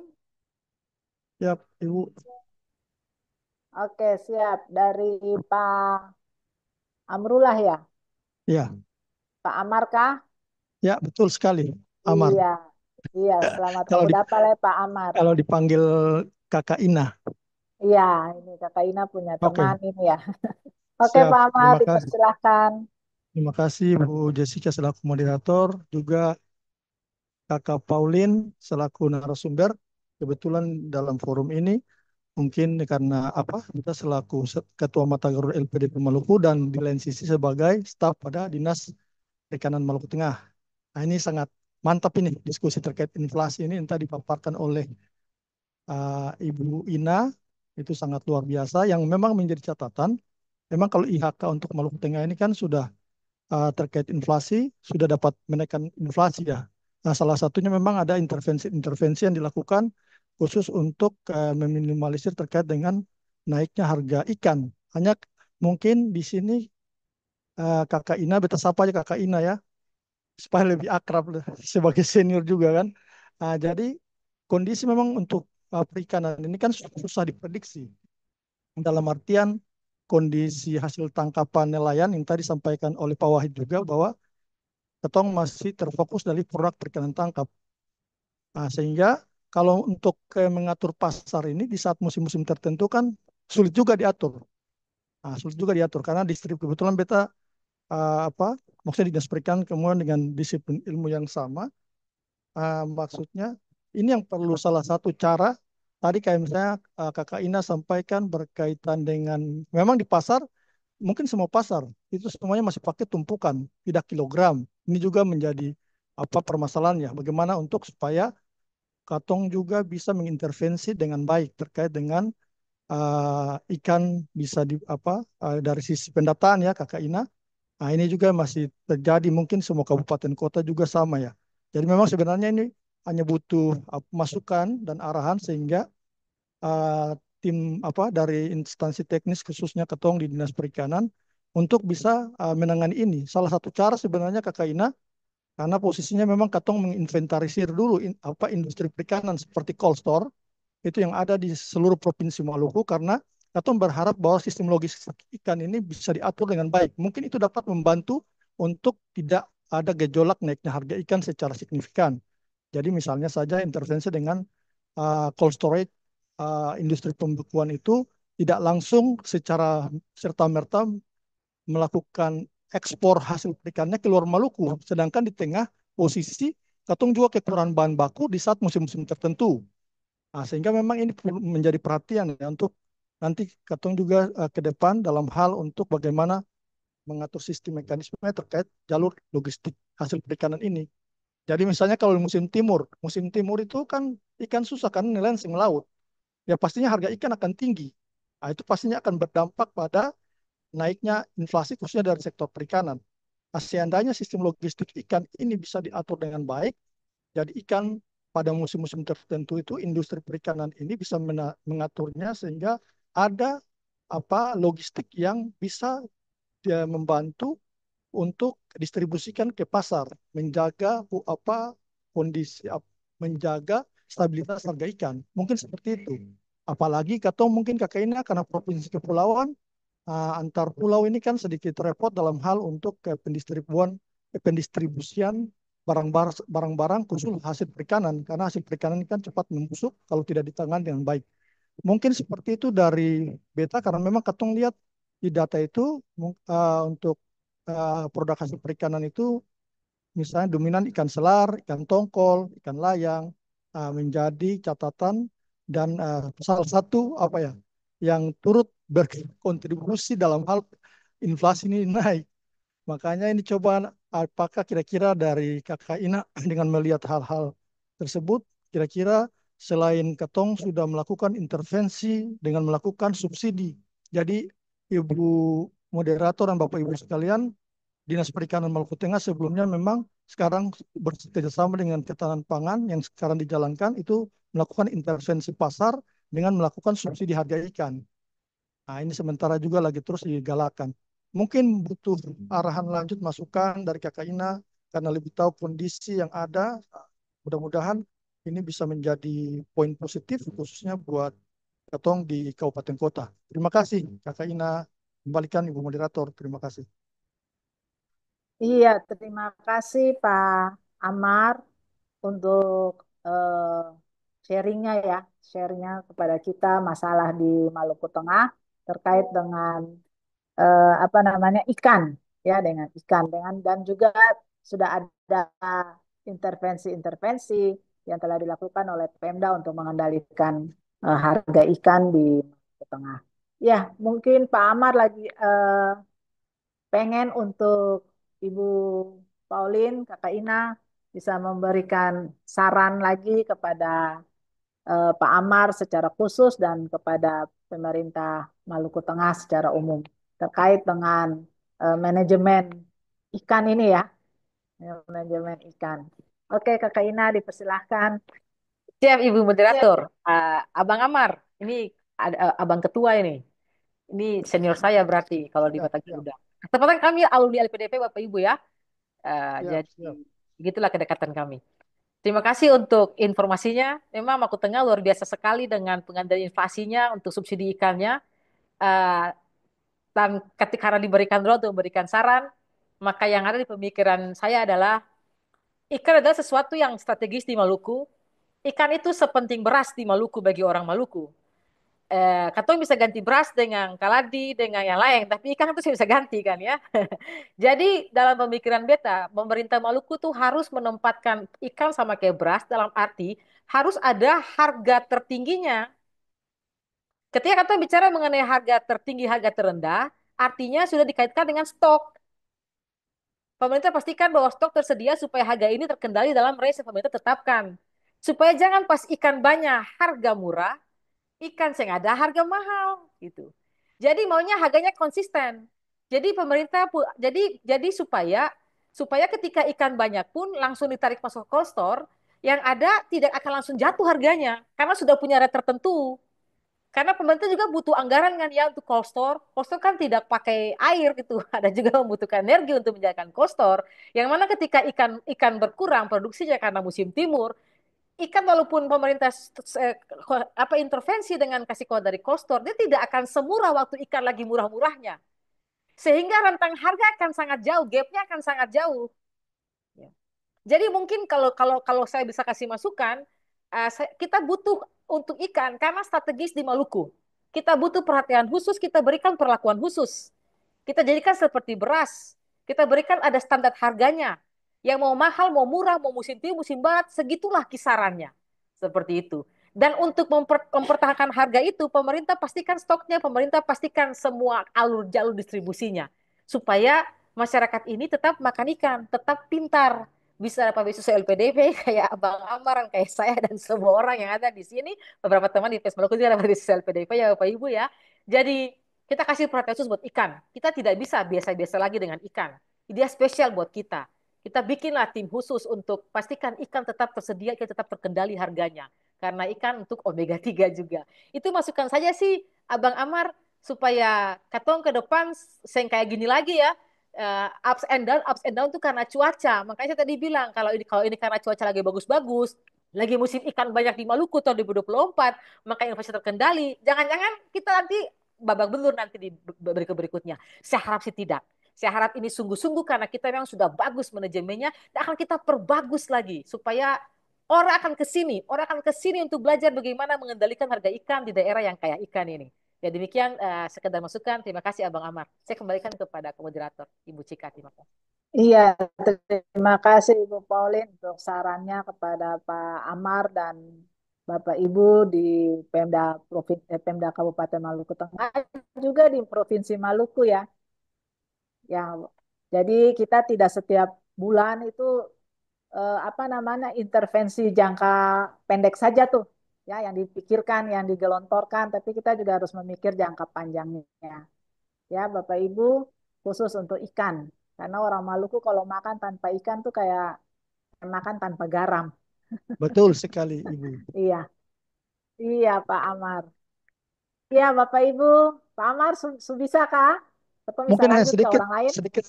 Ya, Ibu. Oke, siap. Dari Pak Amrullah ya? Ya, Pak Amar kah? ya betul sekali, Amar. Iya. Iya, selamat Kalau di, mengudapal ya Pak Amar. kalau dipanggil Kakak Ina. Iya, ini Kakak Ina punya Oke, teman ini ya. Oke, siap. Pak Amar, Terima kasih. dipersilahkan. Terima kasih Bu Jessica selaku moderator, juga Kakak Pauline selaku narasumber. Kebetulan dalam forum ini mungkin karena apa kita selaku Ketua Mata Garut LPDP Maluku dan di lain sisi sebagai staf pada Dinas Perikanan Maluku Tengah. Nah, ini sangat mantap ini diskusi terkait inflasi ini yang tadi dipaparkan oleh Ibu Ina, itu sangat luar biasa yang memang menjadi catatan. Memang kalau IHK untuk Maluku Tengah ini kan sudah terkait inflasi, sudah dapat menaikkan inflasi ya. Nah, salah satunya memang ada intervensi-intervensi yang dilakukan khusus untuk meminimalisir terkait dengan naiknya harga ikan. Hanya mungkin di sini Kakak Ina, beta sapa aja Kakak Ina ya, supaya lebih akrab sebagai senior juga kan. Nah, jadi kondisi memang untuk perikanan ini kan susah diprediksi. Dalam artian kondisi hasil tangkapan nelayan yang tadi disampaikan oleh Pak Wahid juga bahwa ketong masih terfokus dari produk perikanan tangkap. Nah, sehingga kalau untuk mengatur pasar ini di saat musim-musim tertentu kan sulit juga diatur. Nah, sulit juga diatur karena kebetulan beta apa maksudnya dinas perikanan kemudian dengan disiplin ilmu yang sama. Maksudnya ini yang perlu salah satu cara tadi kayak misalnya Kakak Ina sampaikan berkaitan dengan memang di pasar mungkin semua pasar itu semuanya masih pakai tumpukan tidak kilogram. Ini juga menjadi apa permasalahannya. Bagaimana untuk supaya Katong juga bisa mengintervensi dengan baik terkait dengan ikan bisa di apa dari sisi pendataan ya Kakak Ina. Nah, ini juga masih terjadi mungkin semua kabupaten kota juga sama ya. Jadi memang sebenarnya ini hanya butuh masukan dan arahan sehingga uh, tim apa dari instansi teknis khususnya Ketong di Dinas Perikanan untuk bisa menangani ini. Salah satu cara sebenarnya Kakak Ina karena posisinya memang Ketong menginventarisir dulu apa industri perikanan seperti cold store itu yang ada di seluruh provinsi Maluku karena Ketong berharap bahwa sistem logistik ikan ini bisa diatur dengan baik. Mungkin itu dapat membantu untuk tidak ada gejolak naiknya harga ikan secara signifikan. Jadi misalnya saja intervensi dengan cold storage industri pembekuan itu tidak langsung secara serta-merta melakukan ekspor hasil perikannya keluar Maluku, sedangkan di tengah posisi Katong juga kekurangan bahan baku di saat musim-musim tertentu. Nah, sehingga memang ini perlu menjadi perhatian ya untuk nanti Katong juga ke depan dalam hal untuk bagaimana mengatur sistem mekanisme terkait jalur logistik hasil perikanan ini. Jadi misalnya kalau musim timur itu kan ikan susah kan nelayan sing laut. Ya pastinya harga ikan akan tinggi. Nah, itu pastinya akan berdampak pada naiknya inflasi khususnya dari sektor perikanan. Nah, seandainya sistem logistik ikan ini bisa diatur dengan baik, jadi ikan pada musim-musim tertentu itu industri perikanan ini bisa mengaturnya sehingga ada apa logistik yang bisa dia membantu untuk distribusikan ke pasar, menjaga apa kondisi menjaga stabilitas harga ikan. Mungkin seperti itu. Apalagi kata mungkin kakak ini karena provinsi kepulauan antar pulau ini kan sedikit repot dalam hal untuk pendistribusian barang-barang khusus hasil perikanan karena hasil perikanan ini kan cepat membusuk kalau tidak ditangani dengan baik. Mungkin seperti itu dari beta karena memang katong lihat di data itu untuk produk hasil perikanan itu misalnya dominan ikan selar, ikan tongkol, ikan layang menjadi catatan dan salah satu apa ya yang turut berkontribusi dalam hal inflasi ini naik. Makanya ini coba apakah kira-kira dari Kakak Ina dengan melihat hal-hal tersebut, kira-kira selain Ketong sudah melakukan intervensi dengan melakukan subsidi. Jadi Ibu moderator dan Bapak Ibu sekalian, Dinas Perikanan Maluku Tengah sebelumnya memang sekarang bekerjasama dengan Ketahanan Pangan yang sekarang dijalankan itu melakukan intervensi pasar dengan melakukan subsidi harga ikan. Nah, ini sementara juga lagi terus digalakan. Mungkin butuh arahan lanjut masukan dari Kakak Ina karena lebih tahu kondisi yang ada. Mudah-mudahan ini bisa menjadi poin positif khususnya buat Ketong di Kabupaten Kota. Terima kasih Kakak Ina. Kembalikan Ibu Moderator. Terima kasih. Iya, terima kasih Pak Amar untuk sharingnya ya, sharingnya kepada kita masalah di Maluku Tengah terkait dengan apa namanya ikan ya dengan ikan dengan dan juga sudah ada intervensi-intervensi yang telah dilakukan oleh Pemda untuk mengendalikan harga ikan di Maluku Tengah. Ya, mungkin Pak Amar lagi pengen untuk Ibu Pauline, Kakak Ina bisa memberikan saran lagi kepada Pak Amar secara khusus dan kepada pemerintah Maluku Tengah secara umum terkait dengan manajemen ikan ini ya, manajemen ikan. Oke, Kakak Ina dipersilahkan. Siap, Ibu moderator. Abang Amar, ini Abang Ketua ini. Ini senior saya berarti kalau di Siap, mata siap, Garuda. Tepatnya kami alumni LPDP Bapak Ibu ya. siap, Jadi siap. begitulah kedekatan kami. Terima kasih untuk informasinya. Memang Maluku Tengah luar biasa sekali dengan pengendalian inflasinya untuk subsidi ikannya. Eh, dan ketika karena diberikan dulu untuk memberikan saran, maka yang ada di pemikiran saya adalah ikan adalah sesuatu yang strategis di Maluku. Ikan itu sepenting beras di Maluku bagi orang Maluku. Katong bisa ganti beras dengan kaladi, dengan yang lain, tapi ikan itu bisa ganti kan ya. Jadi dalam pemikiran beta, pemerintah Maluku tuh harus menempatkan ikan sama kayak beras dalam arti harus ada harga tertingginya. Ketika kita bicara mengenai harga tertinggi, harga terendah, artinya sudah dikaitkan dengan stok. Pemerintah pastikan bahwa stok tersedia supaya harga ini terkendali dalam range yang pemerintah tetapkan. Supaya jangan pas ikan banyak, harga murah, ikan yang ada harga mahal gitu. Jadi maunya harganya konsisten. Jadi pemerintah jadi supaya ketika ikan banyak pun langsung ditarik masuk cold store, yang ada tidak akan langsung jatuh harganya karena sudah punya rate tertentu. Karena pemerintah juga butuh anggaran kan ya untuk cold store. Cold store kan tidak pakai air gitu. Ada juga membutuhkan energi untuk menjalankan cold store. Yang mana ketika ikan ikan berkurang produksinya karena musim timur, ikan walaupun pemerintah apa intervensi dengan kasih kode dari cold store, dia tidak akan semurah waktu ikan lagi murah-murahnya. Sehingga rentang harga akan sangat jauh, gapnya akan sangat jauh. Ya. Jadi mungkin kalau saya bisa kasih masukan, kita butuh untuk ikan karena strategis di Maluku. Kita butuh perhatian khusus, kita berikan perlakuan khusus. Kita jadikan seperti beras. Kita berikan ada standar harganya. Yang mau mahal, mau murah, mau musim timur, musim barat, segitulah kisarannya. Seperti itu. Dan untuk mempertahankan harga itu, pemerintah pastikan stoknya, pemerintah pastikan semua alur jalur distribusinya. Supaya masyarakat ini tetap makan ikan, tetap pintar. Bisa dapat beasiswa LPDP kayak Abang Amar, kayak saya dan semua orang yang ada di sini. Beberapa teman di Facebook juga dapat beasiswa LPDP ya Bapak Ibu ya. Jadi kita kasih perhatian khusus buat ikan. Kita tidak bisa biasa-biasa lagi dengan ikan. Dia spesial buat kita. Kita bikinlah tim khusus untuk pastikan ikan tetap tersedia, ikan tetap terkendali harganya. Karena ikan untuk omega 3 juga. Itu masukan saja sih, Abang Amar, supaya katong ke depan seng kayak gini lagi ya. Ups and down itu karena cuaca. Makanya saya tadi bilang kalau ini karena cuaca lagi bagus-bagus, lagi musim ikan banyak di Maluku tahun 2024, maka inflasi terkendali. Jangan-jangan kita nanti babak belur nanti di berikutnya. Saya harap sih tidak. Saya harap ini sungguh-sungguh karena kita memang sudah bagus manajemennya dan akan kita perbagus lagi supaya orang akan ke sini untuk belajar bagaimana mengendalikan harga ikan di daerah yang kaya ikan ini. Ya demikian sekedar masukan. Terima kasih Abang Amar. Saya kembalikan kepada moderator Ibu Cika. Terima kasih. Iya, terima kasih Ibu Pauline untuk sarannya kepada Pak Amar dan Bapak Ibu di Pemda Kabupaten Maluku Tengah juga di Provinsi Maluku ya. Ya, jadi kita tidak setiap bulan itu apa namanya intervensi jangka pendek saja tuh ya yang dipikirkan, yang digelontorkan, tapi kita juga harus memikir jangka panjangnya. Ya, Bapak Ibu, khusus untuk ikan. Karena orang Maluku kalau makan tanpa ikan tuh kayak makan tanpa garam. Betul sekali, Ibu. Iya, iya Pak Amar. Iya Bapak Ibu, Pak Amar bisa kah? Atau bisa Mungkin hanya lanjut ke sedikit, orang lain? sedikit,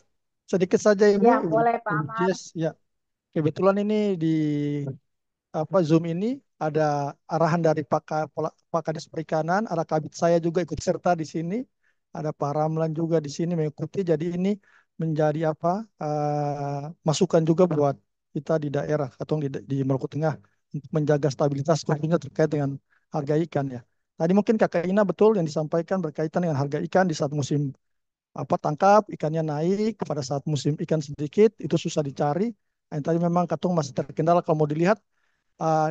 sedikit saja, Ibu, Ya, Ibu, boleh Pak Ibu Amar. Jess. Ya, kebetulan ini di Zoom ini ada arahan dari Pak Kadis Perikanan, ada kabit saya juga ikut serta di sini, ada Pak Ramlan juga di sini mengikuti. Jadi ini menjadi masukan juga buat kita di daerah atau di Maluku Tengah untuk menjaga stabilitas khususnya terkait dengan harga ikan ya. Tadi mungkin Kakak Ina betul yang disampaikan berkaitan dengan harga ikan di saat musim tangkap ikannya naik pada saat musim ikan sedikit itu susah dicari. Yang tadi memang Katung masih terkendala kalau mau dilihat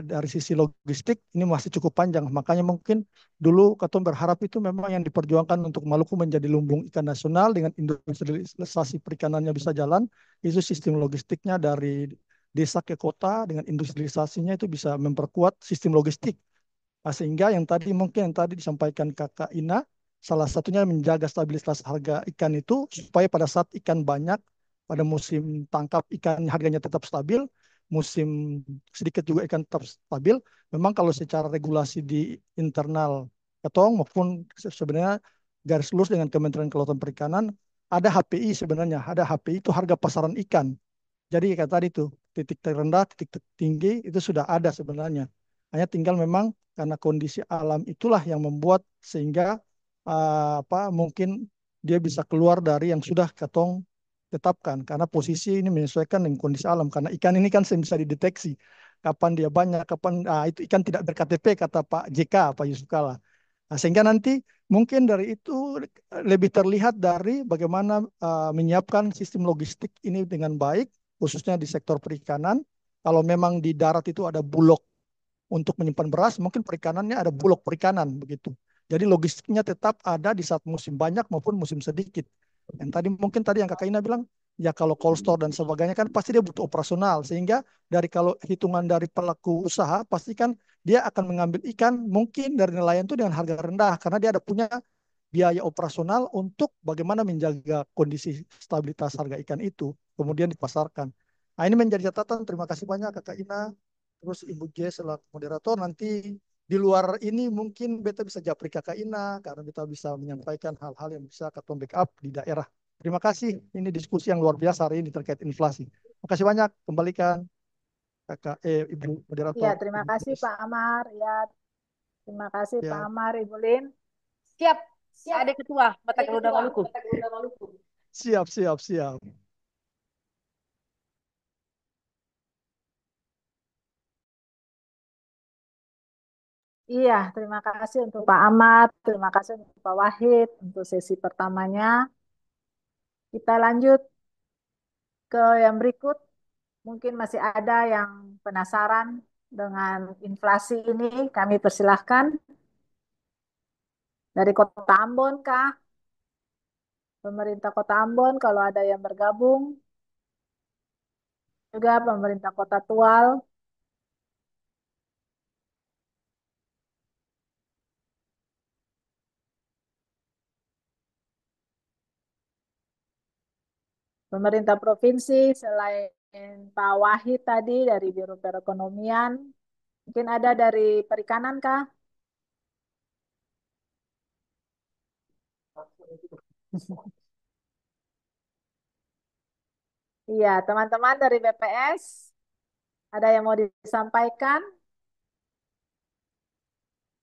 dari sisi logistik ini masih cukup panjang. Makanya mungkin dulu Katung berharap itu memang yang diperjuangkan untuk Maluku menjadi lumbung ikan nasional dengan industrialisasi perikanannya bisa jalan. Itu sistem logistiknya dari desa ke kota dengan industrialisasinya itu bisa memperkuat sistem logistik. Sehingga yang tadi disampaikan Kakak Ina, salah satunya menjaga stabilitas harga ikan itu supaya pada saat ikan banyak, pada musim tangkap ikan harganya tetap stabil, musim sedikit juga ikan tetap stabil. Memang kalau secara regulasi di internal Ketong maupun sebenarnya garis lurus dengan Kementerian Kelautan Perikanan, ada HPI sebenarnya, ada HPI itu harga pasaran ikan. Jadi kayak tadi tuh titik terendah, titik tertinggi itu sudah ada sebenarnya. Hanya tinggal memang karena kondisi alam itulah yang membuat sehingga mungkin dia bisa keluar dari yang sudah Katong tetapkan karena posisi ini menyesuaikan dengan kondisi alam karena ikan ini kan bisa dideteksi kapan dia banyak, kapan itu ikan tidak ber-KTP kata Pak JK, Pak Yusuf Kala. Nah, sehingga nanti mungkin dari itu lebih terlihat dari bagaimana menyiapkan sistem logistik ini dengan baik, khususnya di sektor perikanan. Kalau memang di darat itu ada bulog untuk menyimpan beras, mungkin perikanannya ada bulog perikanan begitu. Jadi logistiknya tetap ada di saat musim banyak maupun musim sedikit. Yang tadi mungkin tadi yang Kakak Ina bilang, ya kalau cold store dan sebagainya kan pasti dia butuh operasional. Sehingga dari kalau hitungan dari pelaku usaha, pasti kan dia akan mengambil ikan mungkin dari nelayan itu dengan harga rendah. Karena dia ada punya biaya operasional untuk bagaimana menjaga kondisi stabilitas harga ikan itu, kemudian dipasarkan. Nah ini menjadi catatan, terima kasih banyak Kakak Ina, terus Ibu Jess selaku moderator, nanti di luar ini mungkin beta bisa japri Kakak Ina, karena beta bisa menyampaikan hal-hal yang bisa Kakak backup di daerah. Terima kasih, ini diskusi yang luar biasa hari ini terkait inflasi. Terima kasih banyak, kembalikan Ibu Ya, moderator, terima Ibu kasih Jess. Pak Amar. Ya, terima kasih Pak Ya, Amar, Ibu Lin. Siap. Siap, Ada ketua Mata ada Garuda ketua Maluku. Kota Garuda Maluku. siap, siap, siap. Iya, terima kasih untuk Pak Ahmad, terima kasih untuk Pak Wahid untuk sesi pertamanya. Kita lanjut ke yang berikut. Mungkin masih ada yang penasaran dengan inflasi ini, kami persilahkan. Dari Kota Ambon kah? Pemerintah Kota Ambon kalau ada yang bergabung. Juga pemerintah Kota Tual. Pemerintah provinsi selain Pak Wahid tadi dari Biro Perekonomian. Mungkin ada dari perikanan kah? Iya, teman-teman dari BPS, ada yang mau disampaikan?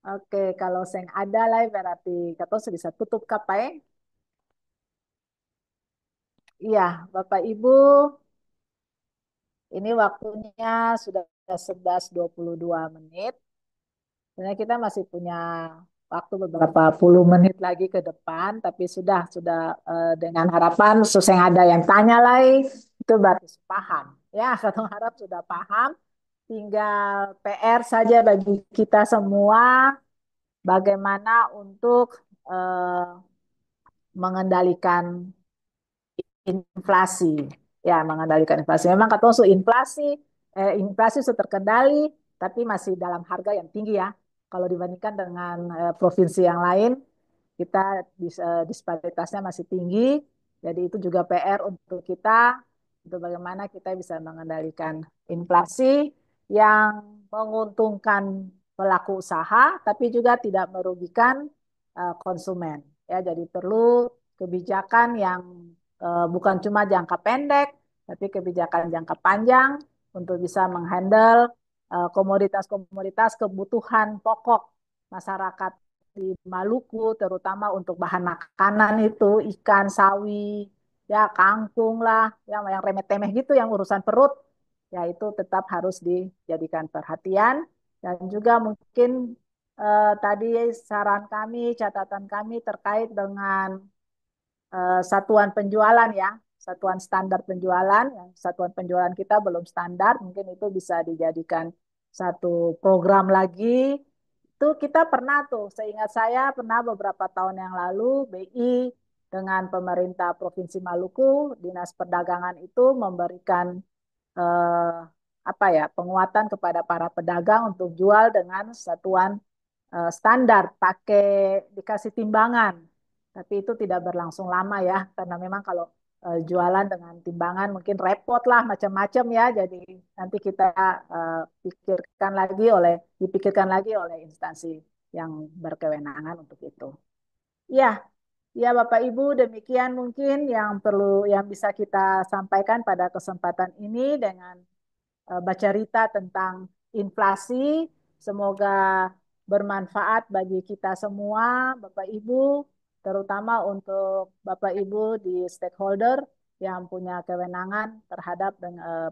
Oke, kalau seng ada lah berarti kata bisa tutup kapai. Iya, Bapak Ibu, ini waktunya sudah 11:22 menit. Sebenarnya kita masih punya waktu beberapa puluh menit lagi ke depan, tapi sudah dengan harapan sesuai yang ada yang tanya lagi itu berarti paham. Ya, satu harap sudah paham. Tinggal PR saja bagi kita semua bagaimana untuk eh, mengendalikan inflasi. Ya, mengendalikan inflasi. Memang kata su inflasi sudah terkendali, tapi masih dalam harga yang tinggi ya. Kalau dibandingkan dengan provinsi yang lain, kita disparitasnya masih tinggi. Jadi itu juga PR untuk kita, untuk bagaimana kita bisa mengendalikan inflasi yang menguntungkan pelaku usaha, tapi juga tidak merugikan konsumen. Ya, jadi perlu kebijakan yang bukan cuma jangka pendek, tapi kebijakan jangka panjang untuk bisa menghandle komoditas-komoditas kebutuhan pokok masyarakat di Maluku, terutama untuk bahan makanan itu ikan, sawi, ya kangkung lah, yang remeh-temeh gitu, yang urusan perut, ya itu tetap harus dijadikan perhatian. Dan juga mungkin tadi saran kami, catatan kami terkait dengan satuan penjualan ya, satuan standar penjualan, yang satuan penjualan kita belum standar, mungkin itu bisa dijadikan satu program lagi. Itu kita pernah tuh, seingat saya pernah beberapa tahun yang lalu BI dengan pemerintah Provinsi Maluku, Dinas Perdagangan itu memberikan eh, apa ya, penguatan kepada para pedagang untuk jual dengan satuan standar, pakai dikasih timbangan. Tapi itu tidak berlangsung lama ya, karena memang kalau jualan dengan timbangan mungkin repot lah macam-macam ya. Jadi nanti kita dipikirkan lagi oleh instansi yang berkewenangan untuk itu. Ya, ya Bapak Ibu, demikian mungkin yang bisa kita sampaikan pada kesempatan ini dengan baca Rita tentang inflasi. Semoga bermanfaat bagi kita semua, Bapak Ibu, terutama untuk Bapak Ibu di stakeholder yang punya kewenangan terhadap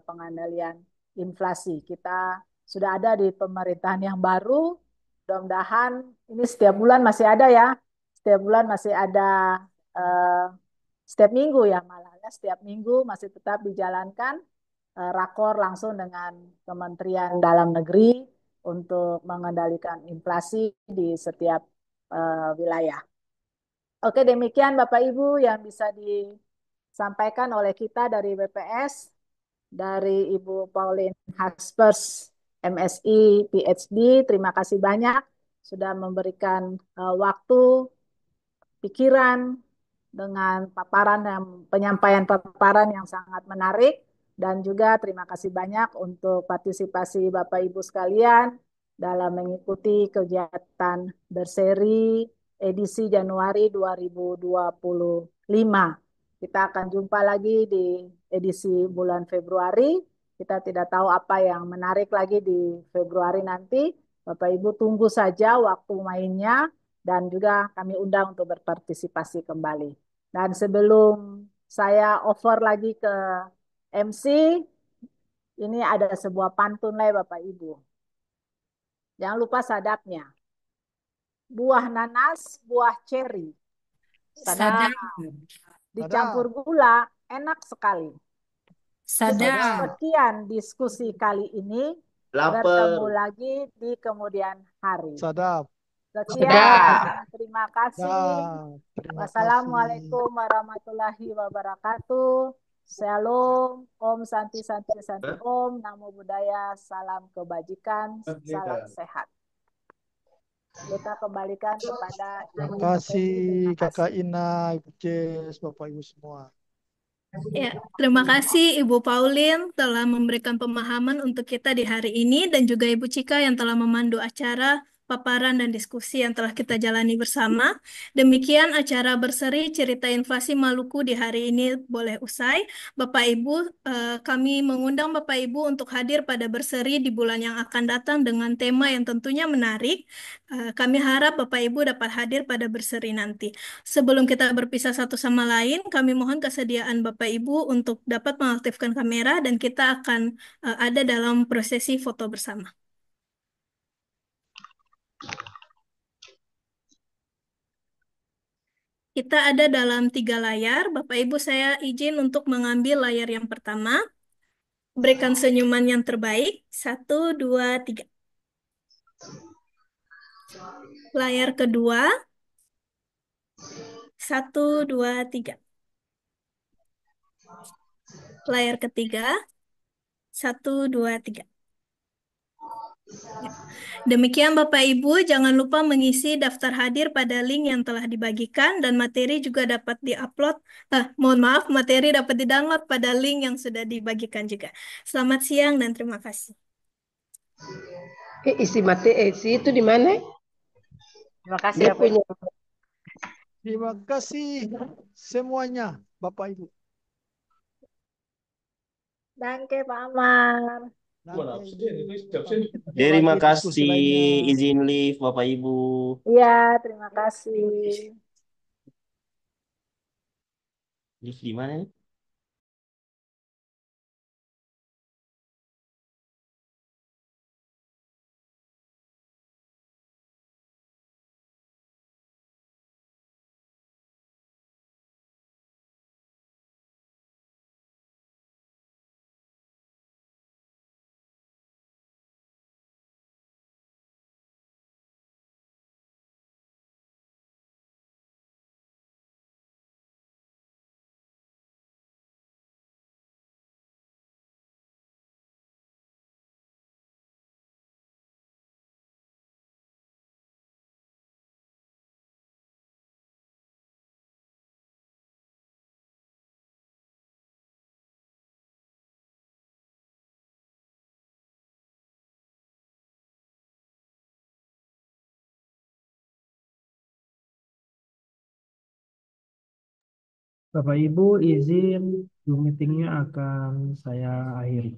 pengendalian inflasi. Kita sudah ada di pemerintahan yang baru, mudah-mudahan ini setiap bulan masih ada ya, setiap bulan masih ada eh, setiap minggu ya malah ya, setiap minggu masih tetap dijalankan rakor langsung dengan Kementerian Dalam Negeri untuk mengendalikan inflasi di setiap wilayah. Oke, demikian Bapak Ibu yang bisa disampaikan oleh kita dari BPS, dari Ibu Pauline Haspers, MSI, PhD. Terima kasih banyak sudah memberikan waktu, pikiran, dengan penyampaian paparan yang sangat menarik, dan juga terima kasih banyak untuk partisipasi Bapak Ibu sekalian dalam mengikuti kegiatan berseri edisi Januari 2025. Kita akan jumpa lagi di edisi bulan Februari. Kita tidak tahu apa yang menarik lagi di Februari nanti. Bapak Ibu tunggu saja waktu mainnya, dan juga kami undang untuk berpartisipasi kembali. Dan sebelum saya over lagi ke MC, ini ada sebuah pantun lah Bapak Ibu. Jangan lupa sadapnya. Buah nanas, buah ceri. Sadap. Sadap, Dicampur Sadap, gula, enak sekali. Cukup sadap. sadap, sekian diskusi kali ini. Bertemu Lapar. lagi di kemudian hari. sadap. Sekian, Sadap. terima kasih. Dah, terima kasih. Wassalamualaikum warahmatullahi wabarakatuh. Shalom, Om Santi Santi Santi Om, Namo Buddhaya, salam kebajikan, salam sehat. Kita kembalikan kepada Terima Ibu kasih Peggy. Terima Kakak kasih. Ina, Ibu Jess, Bapak Ibu semua. Ya, terima kasih Ibu Pauline telah memberikan pemahaman untuk kita di hari ini dan juga Ibu Cika yang telah memandu acara paparan dan diskusi yang telah kita jalani bersama. Demikian acara berseri cerita inflasi Maluku di hari ini boleh usai. Bapak Ibu, kami mengundang Bapak Ibu untuk hadir pada berseri di bulan yang akan datang dengan tema yang tentunya menarik. Kami harap Bapak Ibu dapat hadir pada berseri nanti. Sebelum kita berpisah satu sama lain, kami mohon kesediaan Bapak Ibu untuk dapat mengaktifkan kamera dan kita akan ada dalam prosesi foto bersama. Kita ada dalam 3 layar. Bapak Ibu, saya izin untuk mengambil layar yang pertama. Berikan senyuman yang terbaik. 1, 2, 3. Layar kedua. 1, 2, 3. Layar ketiga. 1, 2, 3. Ya. Demikian Bapak Ibu, jangan lupa mengisi daftar hadir pada link yang telah dibagikan dan materi juga dapat diupload. Mohon maaf, materi dapat didownload pada link yang sudah dibagikan juga. Selamat siang dan terima kasih. Isi itu di mana? Terima kasih Dia ya, Pak. punya. Terima kasih semuanya, Bapak Ibu. Danke Pak Amar. Nanti kita ketemu Terima lagi diskusi kasih, lainnya. izin live Bapak Ibu. Iya, terima kasih. Live di mana nih? Bapak Ibu izin Zoom meetingnya akan saya akhiri.